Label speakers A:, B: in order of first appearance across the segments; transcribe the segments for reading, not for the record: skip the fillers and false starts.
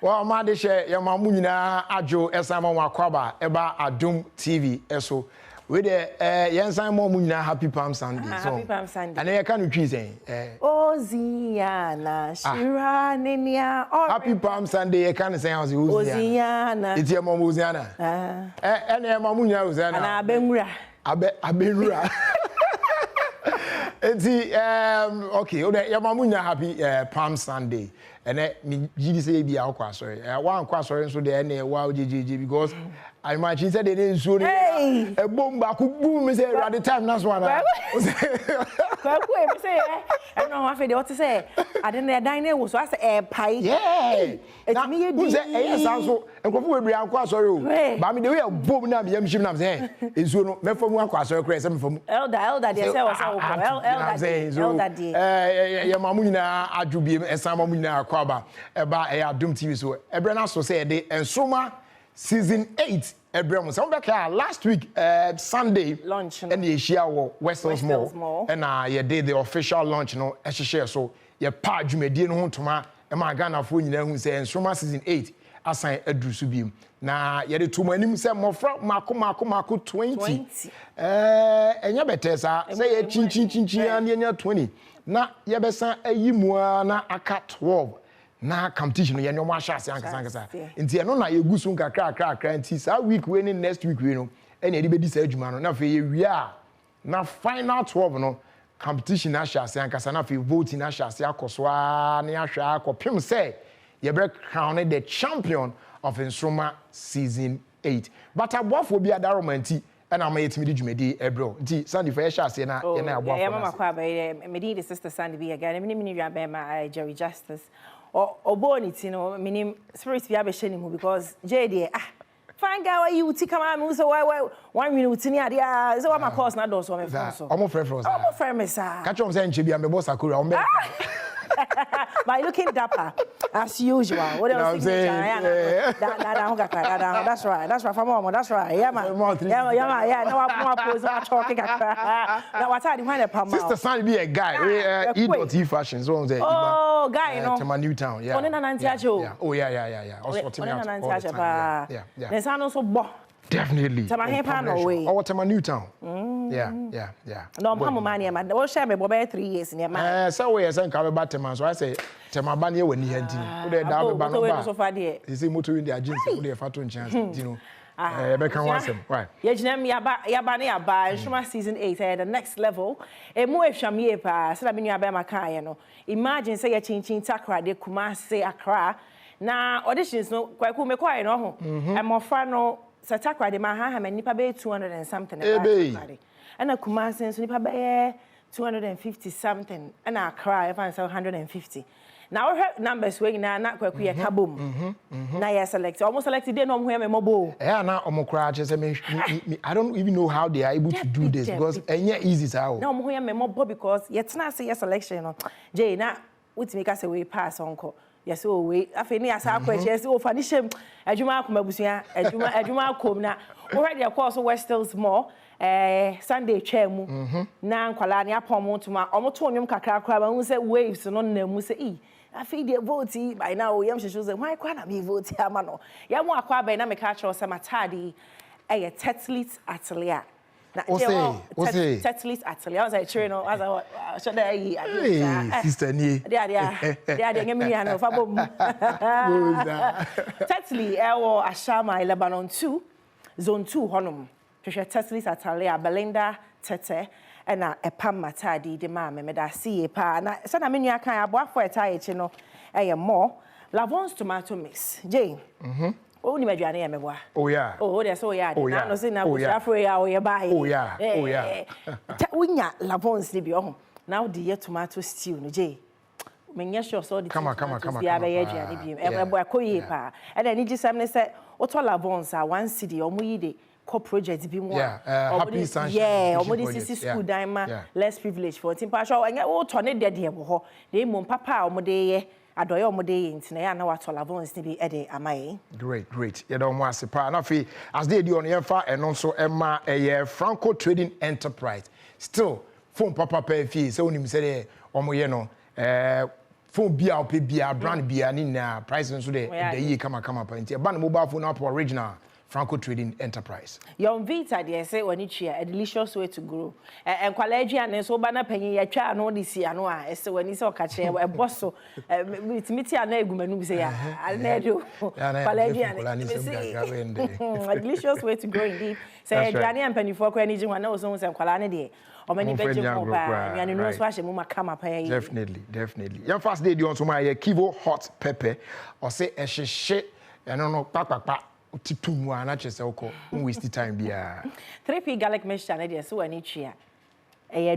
A: Well, my share your mamuna ajo esama wakwaba eba Adom TV eso. We the yensan mamuna happy Palm Sunday.
B: Happy Palm Sunday.
A: And you can choose
B: Oziana Shira Nenia.
A: Happy Palm Sunday. You can say
B: Oziana.
A: It's your mom Oziana. And your mamuna Oziana.
B: And Abenra.
A: Okay, your mamuna happy Palm Sunday. And me say be our sorry. One sorry so there ne wow JJ because I imagine said they didn't show a bomb back boom say at the time that's one.
B: Say I don't know what they ought to say. I didn't dine was so I say a pie.
A: Yeah. It's me who say yes also and go for be our sorry. But me the way boom na be shim na say is so me from one sorry crazy from
B: elder they say was elder
A: your mamu nyina adwubiem esama mamu nyina akwaba eba Adom TV so ebre na so say de Nsoromma season 8 ebre mo so be last week Sunday
B: launch
A: and ye share wo Westels Mall and ye did the official launch no e share so ye pa dwumadi no hontoma e ma Ghana fo nyina hu say Nsoromma season 8 asan adrusu biem na ye de to manim say mofra mako 20 enya betesa say ye chin anya 20 na ye besan ayi mua na aka 12 na competition ye no ma hwase ankasa nti eno na ye gusu nkakra nti sa week we ni next week we no ene edi bedi sa adwuma no na fe ye wia na final 12 no competition na hwase ankasa na fe voting na hwase akosoa na ahwa akopem say ye bre crown the champion of Nsoromma season 8 but abofo bi adaromanti and I'm a timid jumedi ebro. Nti Sandy for share say na ye na abofo.
B: Yeah, mama kwa ba me the sister Sandy be again. Me ni nwa be ma Jerry Justice. Oboni ti no me spirit bi abehye ni mu because JD fine guy why you come am so why 1 minute ni ade so what my course na do so me phone so.
A: Omo friend from
B: Omo friend me sir.
A: Catch on say nche bi am be boss akura on be.
B: By looking dapper as usual. What else? That's right. For mom, that's right. Yeah, man. Yeah. No, I'm pose on talking. Now what I define a palm.
A: Sister Sandy be a guy. E.T. fashion. So on say.
B: Oh, guy, no.
A: To Newtown. Yeah.
B: On in Nantiacho.
A: Oh yeah. Also to me out.
B: Yeah. There's also bo.
A: Definitely.
B: Tama hepa no way.
A: Oh, to Newtown. Yeah.
B: No, I'm money, man. What share me about 3 years in your man.
A: So we are saying come back to man. So I say, Tema Bania when he had you. They down the
B: so far there.
A: You see motor in the agency. They have fatu chance. You know. Becca wants him. Right.
B: Yeah, Yabani Aba, Nsoromma season 8 at the next level. A more if Shamie pa, so I mean Yabama Kayano. Imagine say a chin takra de Kumasi Accra. Now auditions no quite cool me quiet no. And more fun no Satakra de Maha and nipa be 200 and something. And a Kumasi so nipa be 250 something. And I cry if I say 150. Now I heard numbers weighing now not quite quick kaboom. Now you select almost selected they know where me mobile. Yeah, now I don't even know how they are able to do this because any easy how. No, where me mobile because yet not say selection. Jay now what make us away pass uncle. Yes, oh wait. I feel as I question. Oh, finish him. Adwuma kumabusia. Adwuma kom na. Already of course Westels more. Sunday chemu. Na nkwala ni apom to ma. Omo to onwom kakra kra ba hu say waves no na mu say I feel the vote by now. Yam she say why kwa na me vote ama no. Yam akwa ba na me ka kra say matadi Tetlit atelier. Tetlit atelier. I was like chiro no as I should I
A: sister ni.
B: They me no fa bom. Tetlit ewo Ashama Lebanon 2 zone 2 honum. Tetlit atelier Belinda Tete and a pam matadi de ma me da see pa na so na menu aka aboafo eta echi no more Lavon's tomato mix Jane oh ni maduane ya meboa oh yeah na no say na go afro ya oh yeah buy oh yeah unya Lavon's ni bi ohun now the tomato stew no Jay menye sure so the come ya be aduane bi eboa koyi pa and then ni gisam ne say oto Lavon's a 1 cedi omo yi de project bi mo
A: happy sunshine
B: omodi sisi school dima less privilege for timpa sure enye o to ne de bo ho de mum papa omode ye adoye omode ye ntina ya na wato Lavon's ni bi e de amaye
A: great ye don mo asepa na fi as they do on ye fa eno so ema Franco Trading Enterprise still phone papa pa fi se onim se de omo ye no phone bia or pay bia brand bia ni na price nso de ye kama pa nti e ba na mobile phone up original Franco Trading Enterprise.
B: Your Vita, they say, when it's a delicious way to grow. And quality and so banner penny, a child, no, this year, no, so when it's all catch a boss, so with me, and Eguman, say, I know, quality and a delicious way to grow indeed. Say, Granny and Penny for Quenny, one knows on some quality. Or many bedroom and no swash and mama come up.
A: Definitely. Your first day, you want to my Kivo hot pepper or say a shit, and no, papa. Titu na chese oko waste time bia
B: 3P garlic mixture na dey so ani twia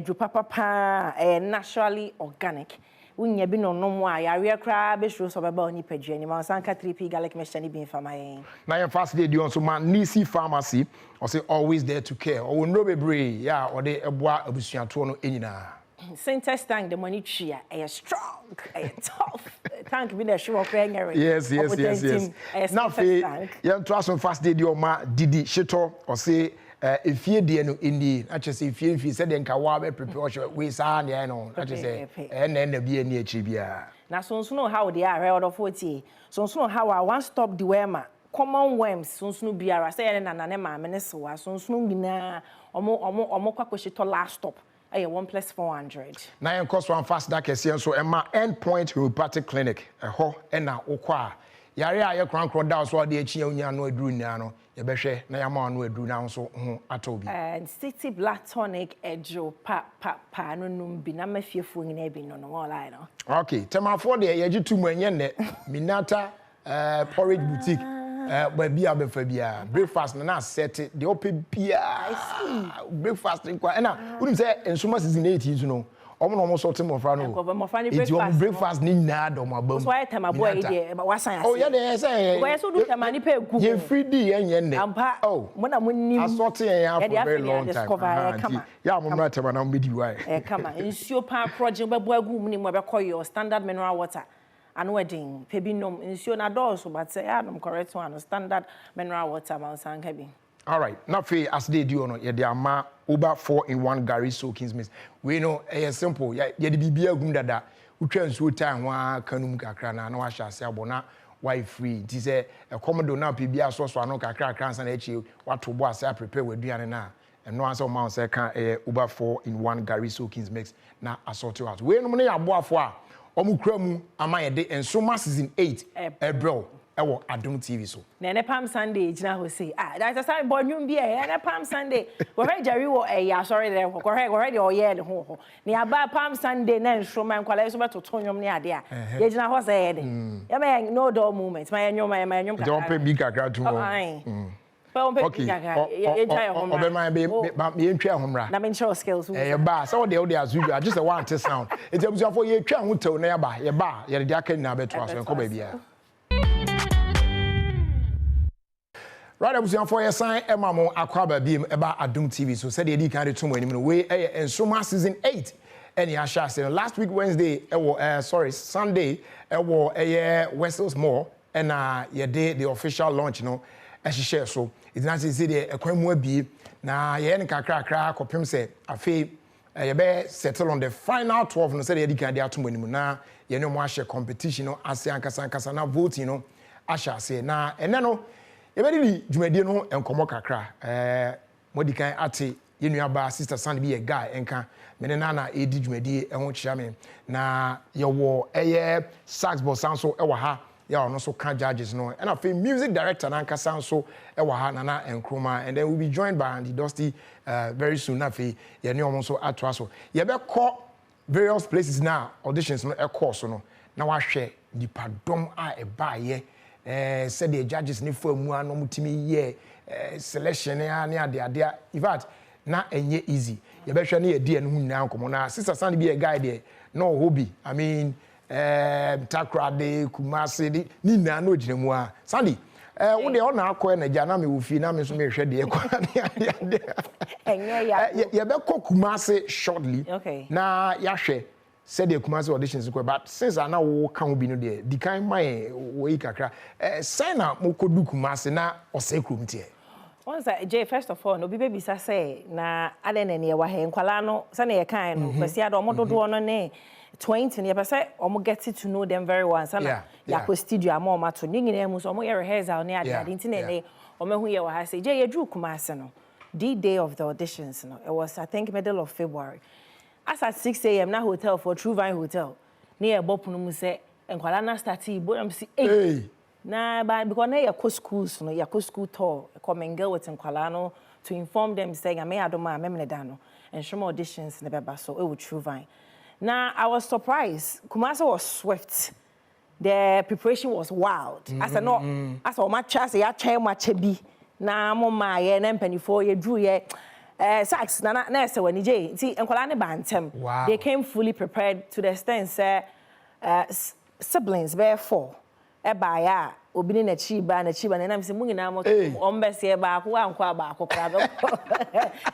B: dru papa naturally organic unya bi no nom a yare kra be shuro so beba oni padua ni ma sanka 3P garlic mixture ni bi fama yen
A: na your first day on so man Nisi Pharmacy or say always there to care or no bebre ya or dey eboa abusuato no enyina
B: Contestant the money chia strong tough tank be the show of
A: yes now you trust on first day your ma didi shito or say if you dey no indi I just say if you said nka wa be prepare we sa na no I just say na be ani achi bia
B: na so no how they are real of 40 so no how I one stop the wema common worms so no biara say na na ma me ne so so no gina omo kwakweshito last stop 1+400.
A: Now, of course, one fast that can so Emma Endpoint Homeopathic Clinic. Ho ena okwa. Yare aye kran down so de echi unya no edru nya no. Ye behwe na yama no edru na so ho atobi.
B: And City Black Tonic edro pa no num bi na mafiefo nyina bi no online no.
A: Okay, tema for de ye gitu mu enye ne Minata porridge boutique. But be able for breakfast na set the open beer. I see. Breakfast in kwa. Na wouldn't say Nsoromma season 18 no. Omo sort of no. Breakfast ni na do mo abam.
B: So why time aboy dey wasan.
A: Oh yeah dey say.
B: Why so do time ani pe gu.
A: Ye free day enye ne.
B: Oh, mo na mo nim.
A: Assorting for a very long time. Yeah, mo na time na mo di why.
B: Come on. Nsuo pa project be bo agu mu ni mo be call your standard mineral water. And wedding, pebi nom insure na doors, but say Adom correct one standard mineral water man heavy.
A: All right, now for as they do no, yeah, they are ma over 4-in-1 Gary soakings mix. We know simple, yeah, the bibia gum dada. Utwa nsuo time wa kanum kakra na wa hyase abona why free. It is a commodore na bibia so ano kakra kransa na echi wato bo asa prepare waduane na. And no answer man say kan over 4-in-1 Gary soakings mix na assorted out. We no na ya boafo a Omukramu amayede Nsoromma season 8 ebro ewo Adom TV so.
B: Na Palm Sunday jina ho say that's a sign boy nyum bi na Palm Sunday. Go re Jerry wo ya sorry there go re o ye de ho. Ni aba Palm Sunday na Nsoromma nkwala so beto nyom ne ade a. Ye jina ho say de. Ya me no door movement. My nyom ka.
A: Don't pay big kakra to.
B: Okay.
A: Na
B: mental skills.
A: Ba so de as usual just a one sound. It's a for ye twa ho tew na ba ye ba ye de aka na beto aso enko ba bia. Right abusian for your sign Emma mo akwa ba biem eba Adom TV so said e kan de to mo anim no we Nsoromma season 8 any asha say last week Wednesday Sunday Wessels Mall and ye did the official launch no share so it's not say the ekwamu abi na ye en kakra kopem say afi ye be settle on the final 12 no say the edikan dey atom animu na ye no mo share competition no ase ankasa na voting no asha say na ene no ye be di dwumadi no enkomo kakra modikan ate ye nuaba sister Sandy be a guy enka me na edi dwumadi ehwo chia me na ye wo sax boss so e wa ha yeah, also can judges no. And I feel music director Nanka Sanso Ewa Nana and Kruma, and then we'll be joined by Andy Dusty very soon. Nafi, yeah, no also at Trasso. You better call various places now, auditions no a course no. Now I share the pardon I buy ye. Said the judges ni for mua no mutimi ye selection near the in fact, not any easy. You better share near dear now come on. Sister Sandy be a guy there. No hobby. I mean Takra de Kumasi ni na no jinemu a Sandy wo de o na akọ na ja na me wo fi na me so me hwe de ekọ
B: enye ya
A: ye be kọ Kumasi shortly
B: okay
A: na ya hwe said the Kumasi auditions ko but since na wo kan wo bi no de di kan mai wo yi kakra say na mo ko du Kumasi na o say krum tie
B: once Jay first of all no bi baby say na ade na ne wa he nkwala no say na ye kan no kwasi ado mo dodo no ne 20 years, say almost get to know them very well. So yeah, studio am almost to ningi na muso almost rehearsal ne ade internet ne almost who you were say je drew Kumasi no the day of the auditions no it was I think middle of February as at 6 a.m. na hotel for True Vine Hotel near Bopunu mu say enkwala na start ibo am see hey na ba because na ya schools no ya school tour come and go with enkwala no to inform them saying I may Adom ma memle da no and some auditions ne beba so it would True Vine. Now I was surprised. Kumasi was swift. The preparation was wild. As I know, as all my chance, I train my chebi. Na mama ye na mpanifo ye drew ye sax na say when je see enkwala ne bantem. They came fully prepared to the extent say siblings bear 4 e ba ya obi ni na chiba na nam se munyina mo ombese ba ko ankwa ba ko kra be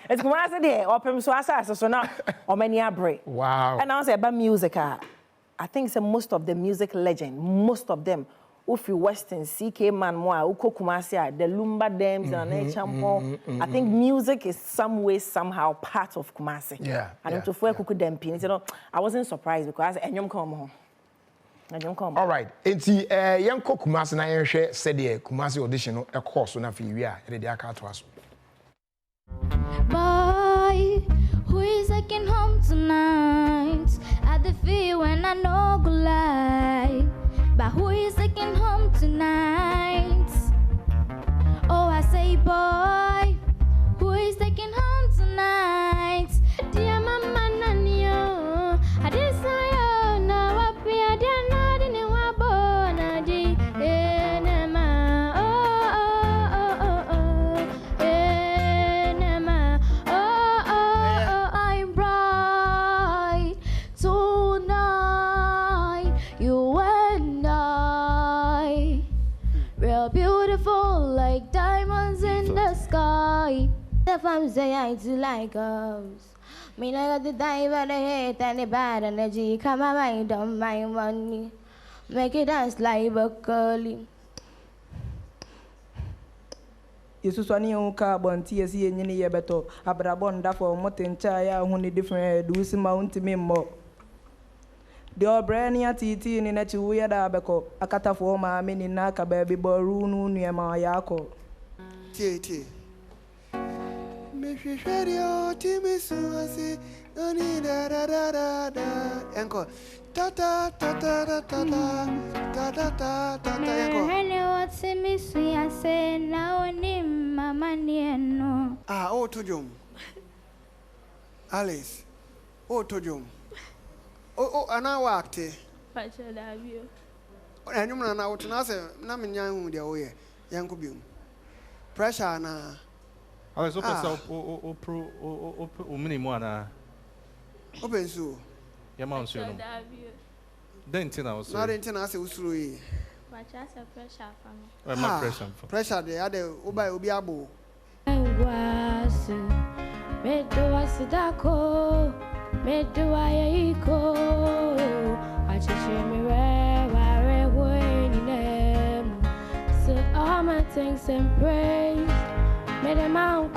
B: it's Kumasi dey opem so asase so na omani abre. Wow. And I was about music I think say most of the music legend, most of them Ufi Western, CK Man Moa, Uko Kumasi, the Lumba Dams and Champo. I think music is some way, somehow part of Kumasi. Yeah. I don't know if we could them pin. You know, I wasn't surprised because Enyom come home. All right. It's young Kumasi na yenhwe said the Kumasi audition no a course na fi wi a de aka to aso.
C: Boy, who is taking home tonight? At the feel when I know go lie. But who is taking home tonight? Oh, I say, boy, who is taking home tonight? Dear mama, nanyo, I didn't say, oh, now I feel they're not in a bona di. Beautiful like diamonds in the sky. The farm say I do like girls. Me like the diver, the hate and the bad energy. Come on, I don't mind money. Make it dance like a curly.
D: Yesuswani unka bonti esi yenyini yebeto. Abrabonda for motencha ya huni different do si mountain member. The Obrania titi ni nechi uya da beko akata for ma mini naka baby borunu ni ma yako.
E: Tie. Me shwerio timi suasi oni da enko ta enko.
C: Hello timi suasi na oni mama nieno.
E: Ah o tojum. Alice. O tojum. Oh, ana wakte.
C: Pacha davio.
E: Enyum na wotuna se na menya hu de oye. Yanko biom. Pressure na.
F: Ah, so pesa o minimum ana.
E: Open so.
F: Yama onso no. Denti na oso.
E: Na denti na se usuru yi.
C: Pacha se pressure fam.
F: Why my pressure fam?
E: Pressure de ade oba obi abo.
C: Ngwasi. Medo asidako. Medua yiko achiche mire when them so all my thanks and praise made him out.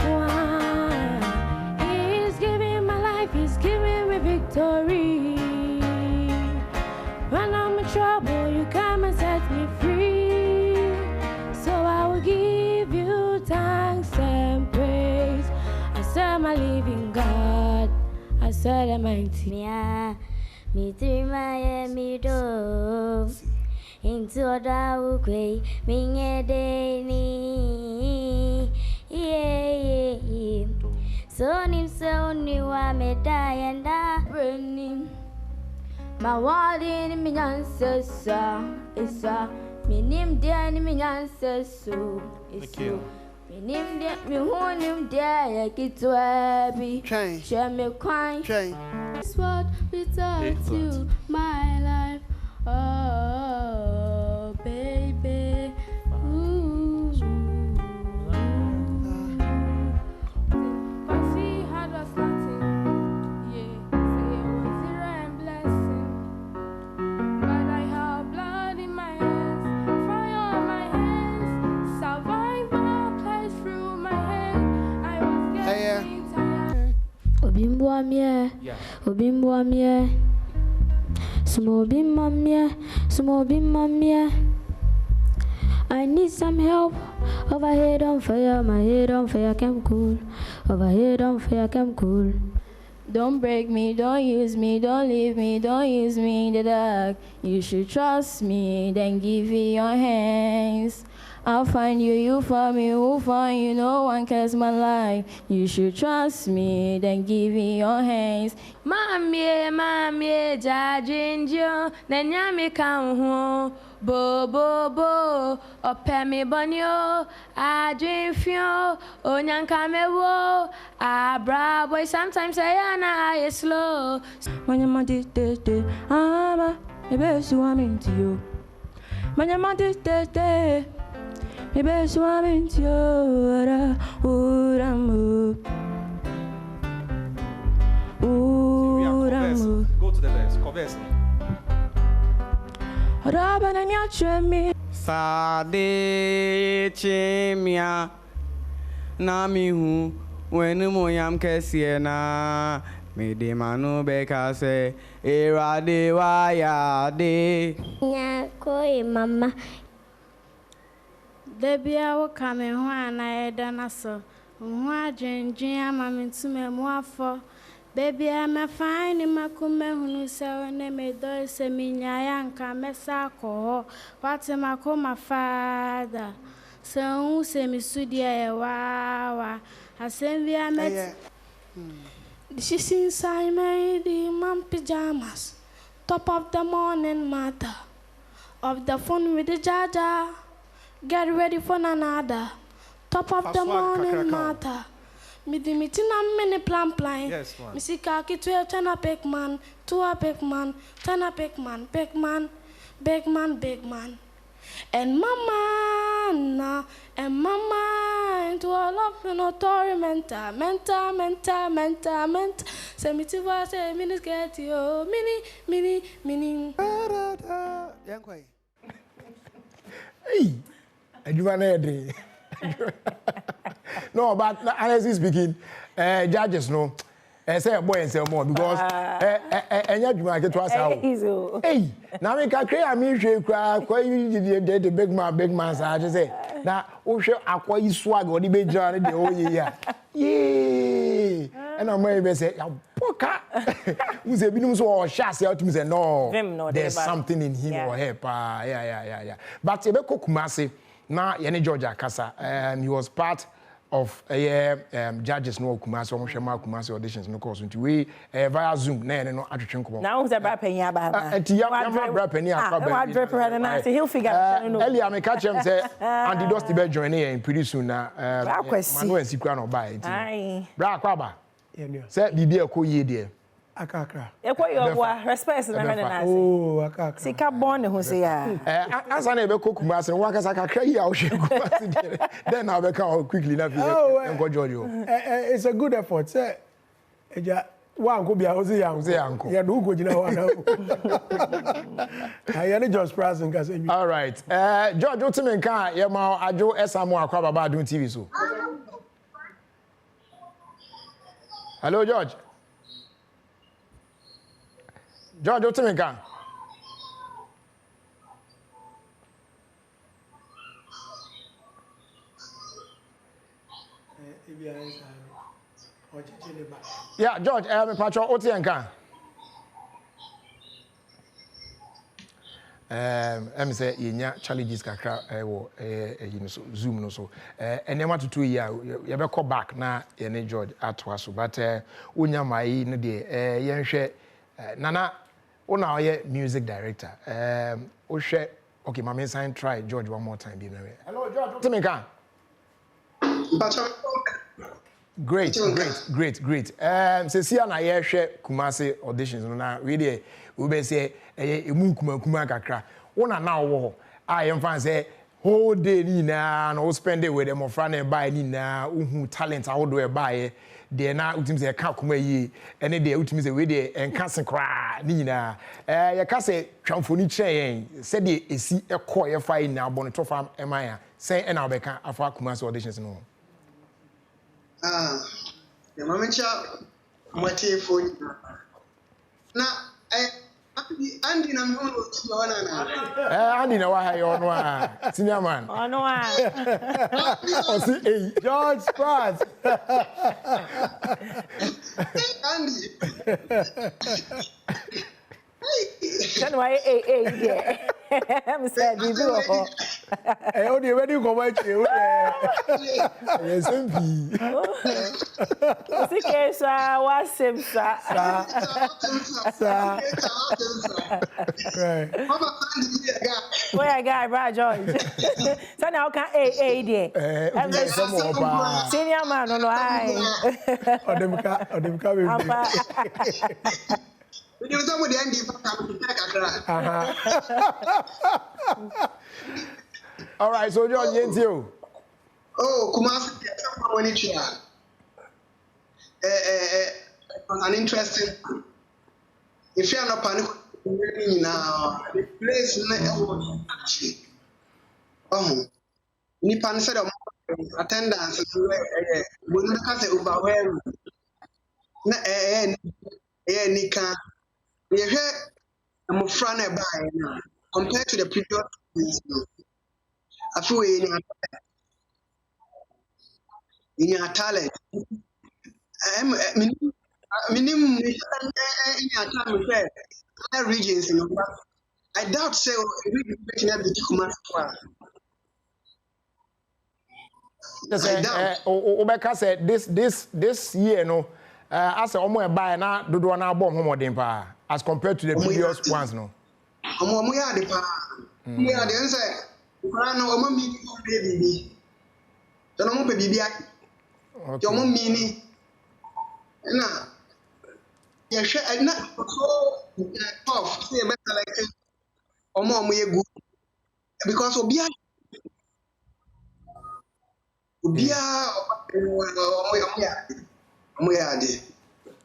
C: He's giving my life, he's giving me victory. When I'm in trouble, you come and set me free. So I will give you thanks and praise. I serve my living God. I said I'm mia, me three my me do into a daway, me day, yeah. So nim so new I may die and I burning. My word in me ancestor is a me name dear me ancestor is you. Me who him there, get to happy. Share me quine. This what without you, my life. Oh, baby. Ooh. Coffee had us nothing. Yeah, say it was zero and blessing. But I have blood in my hands, fire on my hands, survival plays through my head. I was getting tired. Obimboamie. Small be mamma, small be mamma. I need some help. Overhead on fire, my head on fire, I'm cool. Overhead on fire, I'm cool. Don't break me, don't use me, don't leave me, don't use me in the dark. You should trust me, then give me your hands. I'll find you, you find me, who find you, no one cares my life. You should trust me, then give me your hands. Mamie, jajinjo, nanyami kamho. Bo, opemi bonyo, adrinfio, onyankamewo, abra boy, sometimes I slow. When you're day, ama, maybe so I'm into you. When you're day, maybe so I'm into you.
F: Go to the verse. Converse.
G: Sade chemia na mihu wenu moyam kesiena me de manu beka se erade waya de
C: nya koi mama
H: Debia wo kame ho ana eda na so ho adwenjwen ama mentume mu afọ Baby, I'm a fine makume hunu se ne me do se minya yanka mesa ko what ma ko my father se un se mi studia e wa asem via met She's inside the mom pajamas top of the morning matter of the phone with the jaja get ready for another top of the morning matter Me di meeting a mini plan.
F: Yes, man.
H: Me see kaki to a turn a big man, to a big man, turn a big man, big man. And mama, into all of no tormenta, menta. Say me to was a mini get you, mini.
A: Hey, I do an No, but honestly speaking, judges no. Say a boy and say more because you might get to us out. Hey, now we can create a music cry. The big man, so I just say now. Oh, sure, I call you swag or the big journey the whole year. Yay! And I'm maybe say, "Poka." Who's a bit so shots out to me say no. There's something in him or her. Yeah. But Ebeko Kumasi. Now, Yene Georgia Kasa, he was part of judges no Kumasi, Kumasi auditions, no course. We via Zoom, no attention.
B: Now, who's a bad penny about he'll figure
A: Earlier, I catch him say, and the dusty bed join in pretty soon now. Manu and Sikrano by it. Bra Kwaba, say, be a cool year, dear.
B: Akakra. Respect na
E: akakra.
B: Sika born who say
A: as I never cook mass and work as akakra here. Then I'll become quickly enough.
E: It's a good effort. Say, one could be a Jose uncle. Yeah, do good, I only just present.
A: All right. George Otimenka, Yama, Ajo, Esamo, Akwaba doing TV so. Hello, George. George Otimenka. Yeah, George, I'm Patrick Otimenka. I'm say inya challenges kakra Zoom no so and want to 2 year you be call back na any George atwa so but unya mai no de yenhwe nana una oye music director ohwe okay mama sign try George one more time be me. Hello George Otimenka. Great. Say see na ye hwe Kumasi auditions no na we dey we be say emu kuma kakra wona na wo I am fan say whole day ni na no spend it with them of friend buy ni na uhu talent how do e buy dey na utim say ka kuma yi ene dey utim say we dey enka se kra ni na ye ka say twamfoni kyerɛ yɛn say dey esi ekɔ ye fa na abɔ to fam emaya say e na obeka afa Kumasi auditions no.
E: The moment you phone. Now, I
I: Andy na mhono tunaona na.
A: Andy na wa hayo no senior man.
B: No
A: Osi
E: George Pratt.
I: Andy.
B: Then why yeah. I'm saying you do.
E: O dey ready come out here.
A: Yes, MP.
B: Ose ke sa wa sem sa.
E: Right.
I: Mama Andy ga.
B: Where guy bra George. So now can there. Senior man no ai.
E: Odemka we.
I: You know somebody Andy
A: All right, so George, you.
I: Oh, Kumasi, when it's an interesting. If you are not panic now, the place Nipan said attendance when you can say overwhelmed. Nika, you hear I'm a friend compared to the previous years. I feel in your talent. Minimum in your talent other regions, you know. I doubt say we can have the Kumasi.
A: Obeka said this year no as omo e buy na dodo na abom homodin pa as compared to the previous ones no.
I: Omo ya de pa. We are the answer. Kora no omo mi baby. So no mo pe bibia. Okay. Omo mi ni. Na ye hwe na so tough say better like omo ye good because obia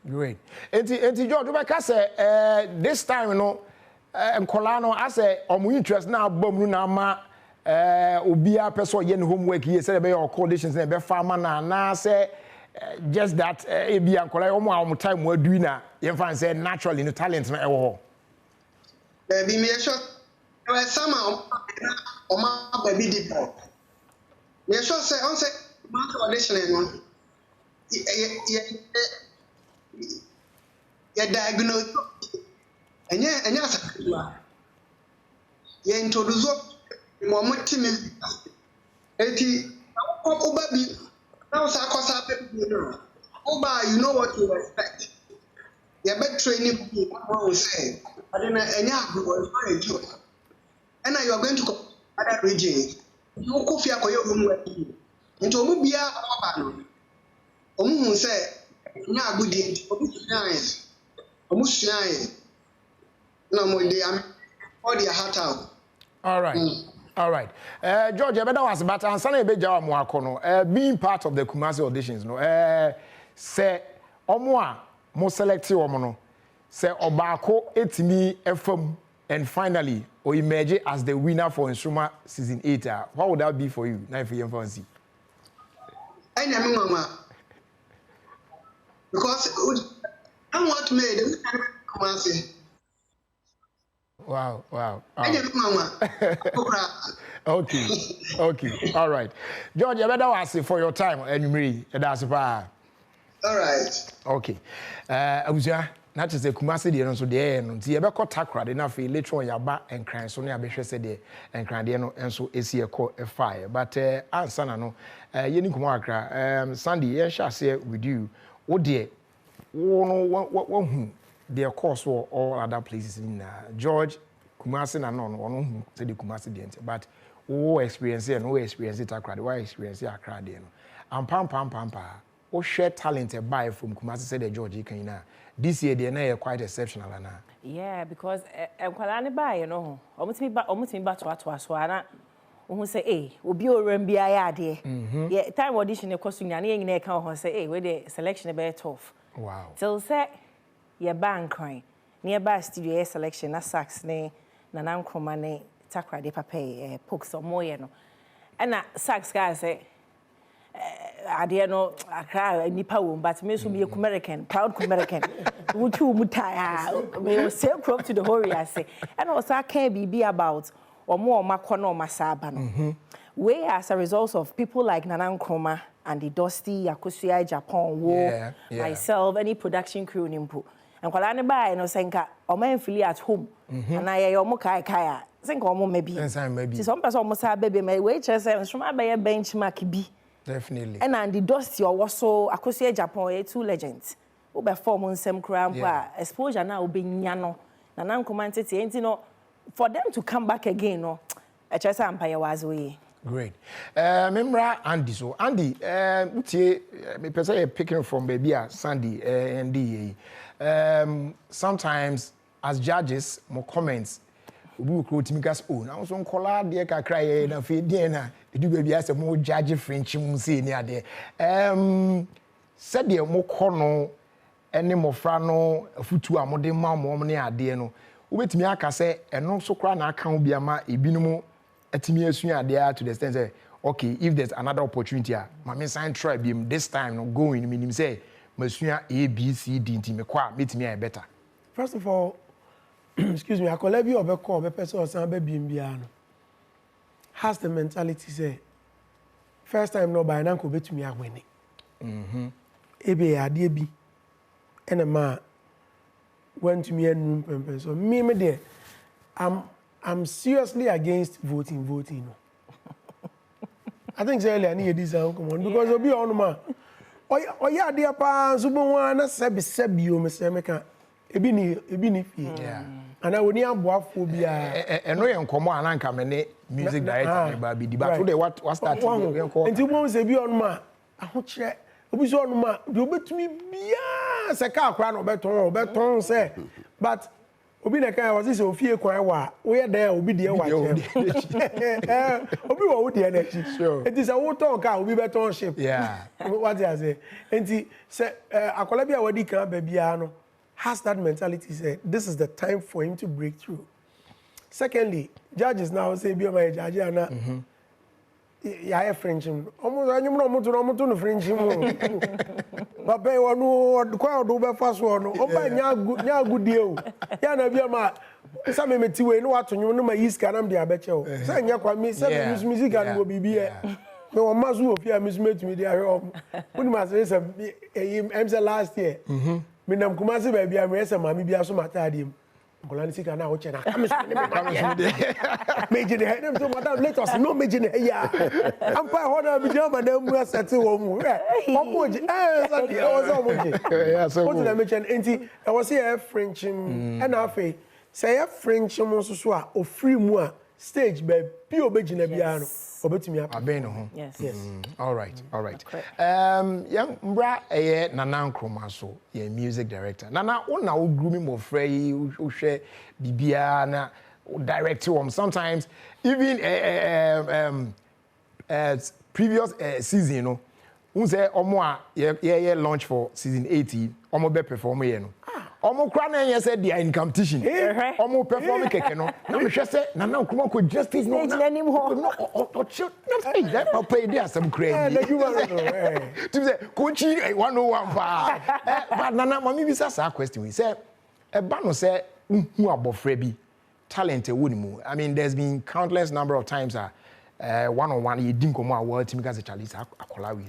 A: great. Enti George Obeka say this time you know nkola no I say omo interest na abom nu na ma obia person ye ne homework here say be your conditions na be farmer na say just that ebia nkola omo time we do na ye fan say naturally no talent na e wo
I: ho be me sure some omo baby deep. Me sure say on say audition no ye diagnose enya asakwa ye introduce mo motimi enti oba bi now say akosa people no oba you know what you expect ye be training people who say adena enya agbo is not a joke and you are going to other regions you go fi akoye homework into omu bia oba no omu hu say nya agudi obi science omu science no mo dey am all their heart out.
A: All right. All right. George, I better was but answer be jaw mo akono. Being part of the Kumasi auditions no. Say omo a mo select omo no. Say obako etimi efam and finally or emerge as the winner for Nsoromma season 8. What would that be for you? Now if you fancy.
I: I never mama. Because I want to make them Kumasi.
A: Wow.
I: I never mama.
A: Okay. All right. George, I better ask you for your time and me. That's all
I: right.
A: Okay. Abuja, not just the Kumasi de no so de no. Ti e be ko takra de na fe later on yaba enkran so na abehwe se de enkran de no enso esi e ko e fire. But answer na no ye ni kumo akra Sandy ye sha say with you. Wo de wo hu the course or all other places in George Kumasi na no hu say the Kumasi de but wo experience and no experience it akra de why experience akra de no. Am pam o share talent buy from Kumasi said the George Ikena. This year they are quite exceptional na.
B: Yeah, because enkwala ne buy you know. Omutimi ba to aswana. Who say obi orem bia ya de. Yeah, time audition e kosu nya na nyina e kan ho say we the selection be tough.
A: Wow.
B: Till say ye ban kran. Nearby studio selection na sax ne na nankroma ne takra de papa pokes or moye no. And na sax guy say ade no akra nipa wo but me so be American proud American Mutu mutaya. Me say crop to the warrior say. And also I can't be about or more makono masaba no. Where as a result of people like Nsoromma and the Dusty, Yakusia, Japan, War, myself, any production crew nimpo. And while I buy no senka or man feel at home. And I omo kaya. Think omo maybe. Some person almost have baby my waitress and from my benchmark be.
A: Definitely.
B: And the Dusty or also Yakusia, Japan, two legends. Who perform on some crampa exposure now be nyano. Nsoromma entity, no, for them to come back again, no, a chess empire was way.
A: Great. Memra Andy. So Andy, me person picking from baby Sandy and sometimes as judges, more comments. We quote me gas own. I was on collar, dear cry na fe na do baby as a more judge French say near there. Said the more corner any more frano futu amode ma mo ne ade no. Wobetimi aka say eno so kra na aka obi ama ebinumu atimi asua ade to the extent say okay, if there's another opportunity mama sign try be this time no going meaning say masua A B C D ntimi kwa metimi ay better.
E: First of all, excuse me, akola bi obeko obepese osan ba bia no has the mentality say first time no by na ko betumi agwene. Ebe ade bi enema went to me and pempe. So me there, I'm seriously against voting. I think earlier I need this come on because obi on ma. Oh yeah, dear pa so bon wana sebi o me se meka ebi ni fi. Yeah. And I woni aboafo bia.
A: Eno ye nkomo ananka me ne music director ba bi di ba to what start to
E: go. Enti mo se bi on ma ahoche obi so on ma de obetumi bia se ka akwa na obeton say but obi na kan was say ofie kwan wa we dey obi de wa che obi wo de na chi it is a wo ton ka obi beton ship what I say enti say akola bia wadi kan ba bia no has that mentality say this is the time for him to break through. Secondly, judges now say bi my judge ana ya French almost anyum no French but pay one kwa do be fast one oba nya agudie o ya na bia ma sa me meti we no atonwum no ma yiska na de abeche o say nya kwa me say music and go bibie me won mazu ofia music me dey ahwe oni ma say em say last year me nam kuma se ba bia me say ma me bia so matadiem Golani sika na oche na meje ne hem so madam let us no meje ne ya ampa ho na bi jama na mu asete wo mu omoje so dey o so omoje yeah so what na mention enti I was here French and afi say French mo so a o free mu a stage ba bi obeji na bia no obetumi
A: aben no
B: yes
A: all right young mbra Nsoromma so ye music director nana una o grooming mo frey o hwe bibia na direct him sometimes even previous season no un say omo a ye launch for season 18 omo be perform ye no omo kra na ye say dia in competition omo perform keke no na me hwe say na Nsoromma ko justice no
B: na nim ho
A: no chill na say that papa e dey some crazy to say coachy 101 pa but nana mami bisa sa question we say e ba no say hu abofra bi talent e woni mu I mean there's been countless number of times one-on-one ye din komo awa timi ka se Charlie sa akola we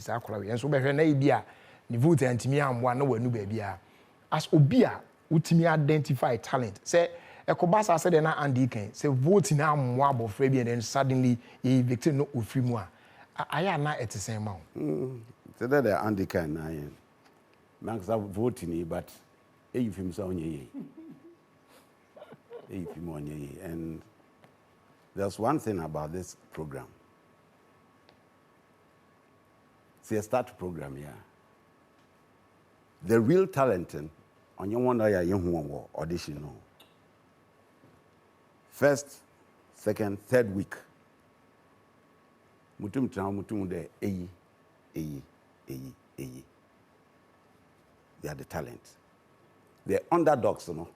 A: enso be hwe na e bia ni vote antimi amwa na wanu ba bia as obi a utimi identify talent say ekobasa said na Andy can say vote na amwa abofra bi and then suddenly ye victim no ofri mu a aya na etisen ma
J: say that the Andy can na yen max vote ni but e film sa onye ye and there's one thing about this program. See, a start program here. The real talent on your one audition. No. First, second, third week. Mutum de eyi. They are the talent. The underdogs, no.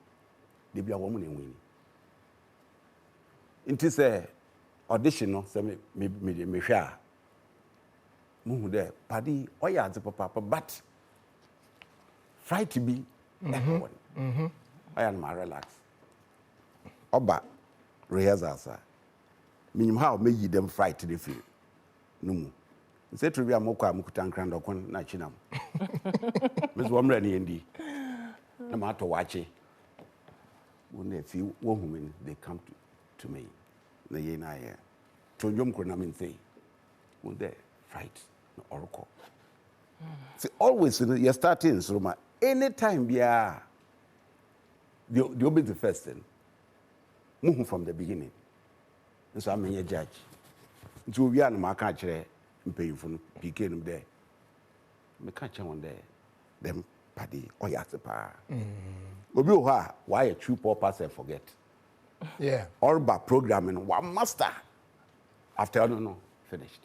J: They be a woman and winning. It is a audition, no. Say me share. Muhu there, paddy. Oh yeah, the papa, but fight to be. I am relax. Oba rehearsals. Minim how me yi them fright to the field. No. Say to be a moko amukutan grand okon na chinam. Miss Womre ni endi. No matter watch it. When they see women, they come to me. Na ye na ye. To jom ko na min say. When they fight no oracle. See always when you start in Nsoromma, anytime bia the obey the first thing. Move from the beginning. And so I'm a judge. So we are no ma ka kire mpayifo no PK no there. Me ka kire on there. Them party oyasepa. Obi o ha why a true purpose and forget.
A: Yeah.
J: All about programming one master. After no finished.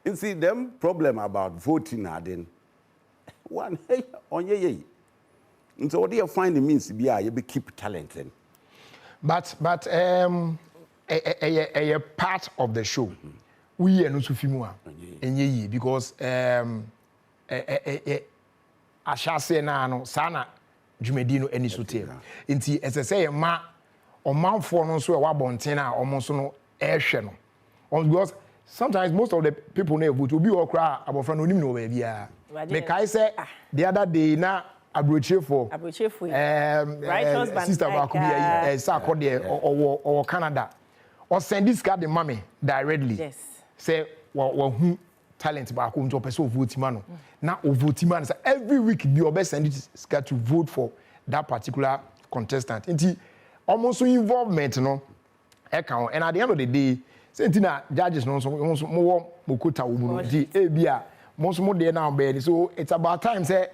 J: You see them problem about voting are then one hey on ye. And so what do you find it means to be you be keep talented.
A: But a part of the show. We are not so familiar. Because I shall say now sana Jumedino any sote. Inti as I say ma or mount for no so a wabontina almost no air channel. Because sometimes most of the people never would be or cry about from no baby. Make I say the other day now abroche for sister Bakubi Sako there or Canada or send this card the mommy directly.
B: Yes.
A: Say who talent back home to a person vote man. Now vote man every week be your best send this card to vote for that particular contestant. Inti almost involvement no account and at the end of the day sentina judges no so more mokuta umu di ebia most more there now be so it's about time say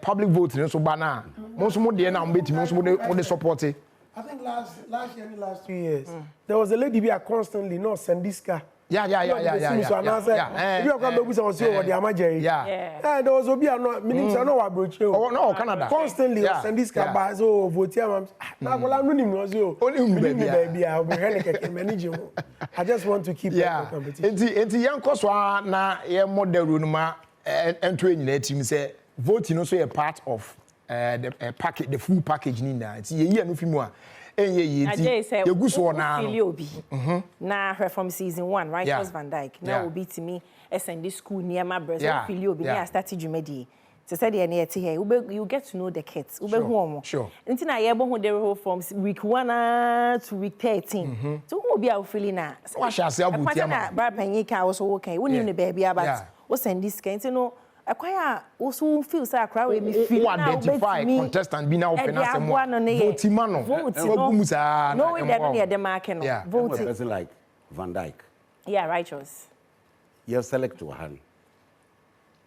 A: public voting so bana most more there now be most more support it.
E: I think last year, last 2 years, there was a lady be constantly no send this car.
A: Yeah. If you come to Busan, see what the Amajay. Yeah. There was Obi no meaning no what broche. Oh no, Canada. Constantly send this car by so vote here. Now go la no nim no so. Only baby I be help manage. I just want to keep the competition. Enti yan koswa na ye model runuma ento nyina team say voting also a part of the package, the full package ni na. Enti ye no fimu a you go so na na her from season 1 right was Van Dyke now will be to me SND school near my brother Filio be I started Jumedi to study and here you get to know the kids ube home sure until na ye bo they from week 1 to week 13 so who be feeling na what shall say about na bra panyika also okay we need baby about what send this kind you know acquire also feel say akra we me feel identify contestant be now open as more vote man no we dey no the mark no vote
J: person like Van Dyke
B: righteous
J: you select to hand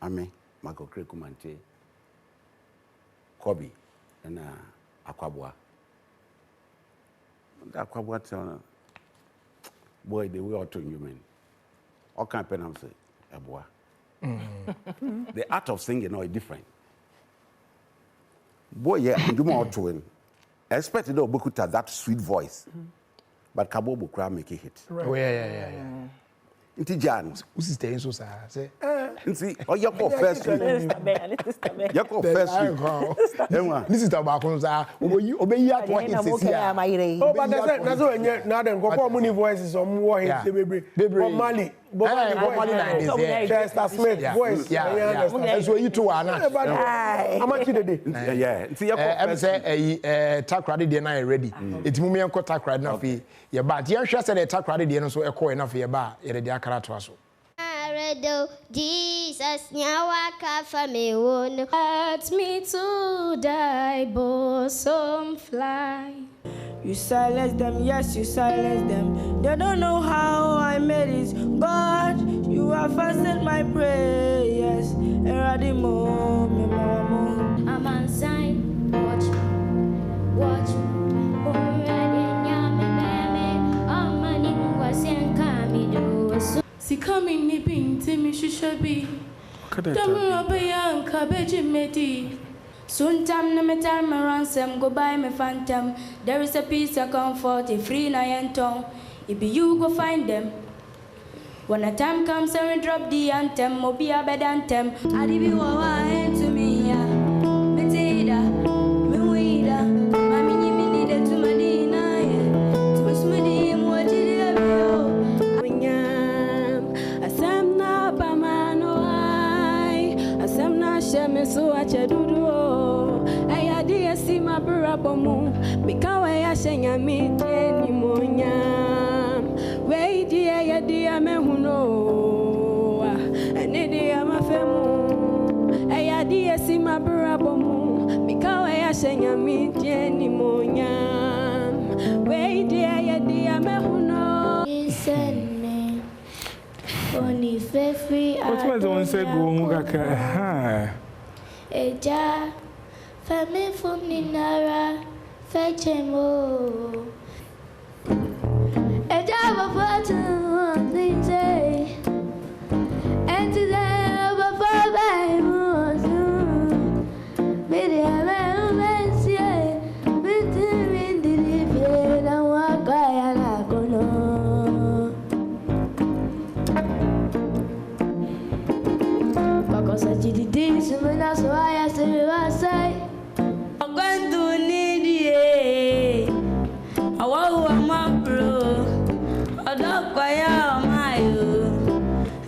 J: ame Marco Krekumante Kobe and Akwabwa boy they were to human all kind of pen say Abwa. The art of singing is different. Boy, yeah, do more to him. I expected to Bukuta that sweet voice, but Kabo Bukra make it hit.
A: Oh yeah.
J: Inti Jan,
A: who's staying so sad? Say,
J: see, oh, you go first week. You go first week.
A: This is the Bakonza. Obey ya to what
E: oh, but that's when you're not then go for money voices or more hits, baby. Mali. Chester Smith voice.
A: Yeah. That's what you two are now.
E: How much did they?
J: Yeah. See, you
A: say tack ready there now ready. It's mummy and tack ready now for your bat. You sure said tack ready there so a coin enough for your bar. You're the akara to us.
C: Jesus, nyawaka fame won. Let me to die, bosom fly.
D: You silence them, yes, you silence them. They don't know how I made it. God, you have answered my prayers.
C: I'm on sign, watch.
H: Si coming nipping to me, she should be.
C: Soon time no me time my ransom go buy me phantom. There is a piece of comfort, a free lion tongue. It be you go find them. When the time comes and we drop the anthem, mo be a bed anthem. I give you a wine to me, yeah.
K: brabo mika we ya shenya mi ni monya we dia ya dia me huno ene dia mafemu e ya dia si ma brabo mika we ya shenya mi ni monya we dia ya dia me huno
C: isene oni fefi
L: what was on say go ngaka
C: eja fami funi nara fechemo eja bafatu DJ and today bafaba mozu bidi ame mensie bidi bidi bidi na wakaya na kono bakosa jididi sumena so aya se wasai Quando nidie awu amabro odokwaya mayo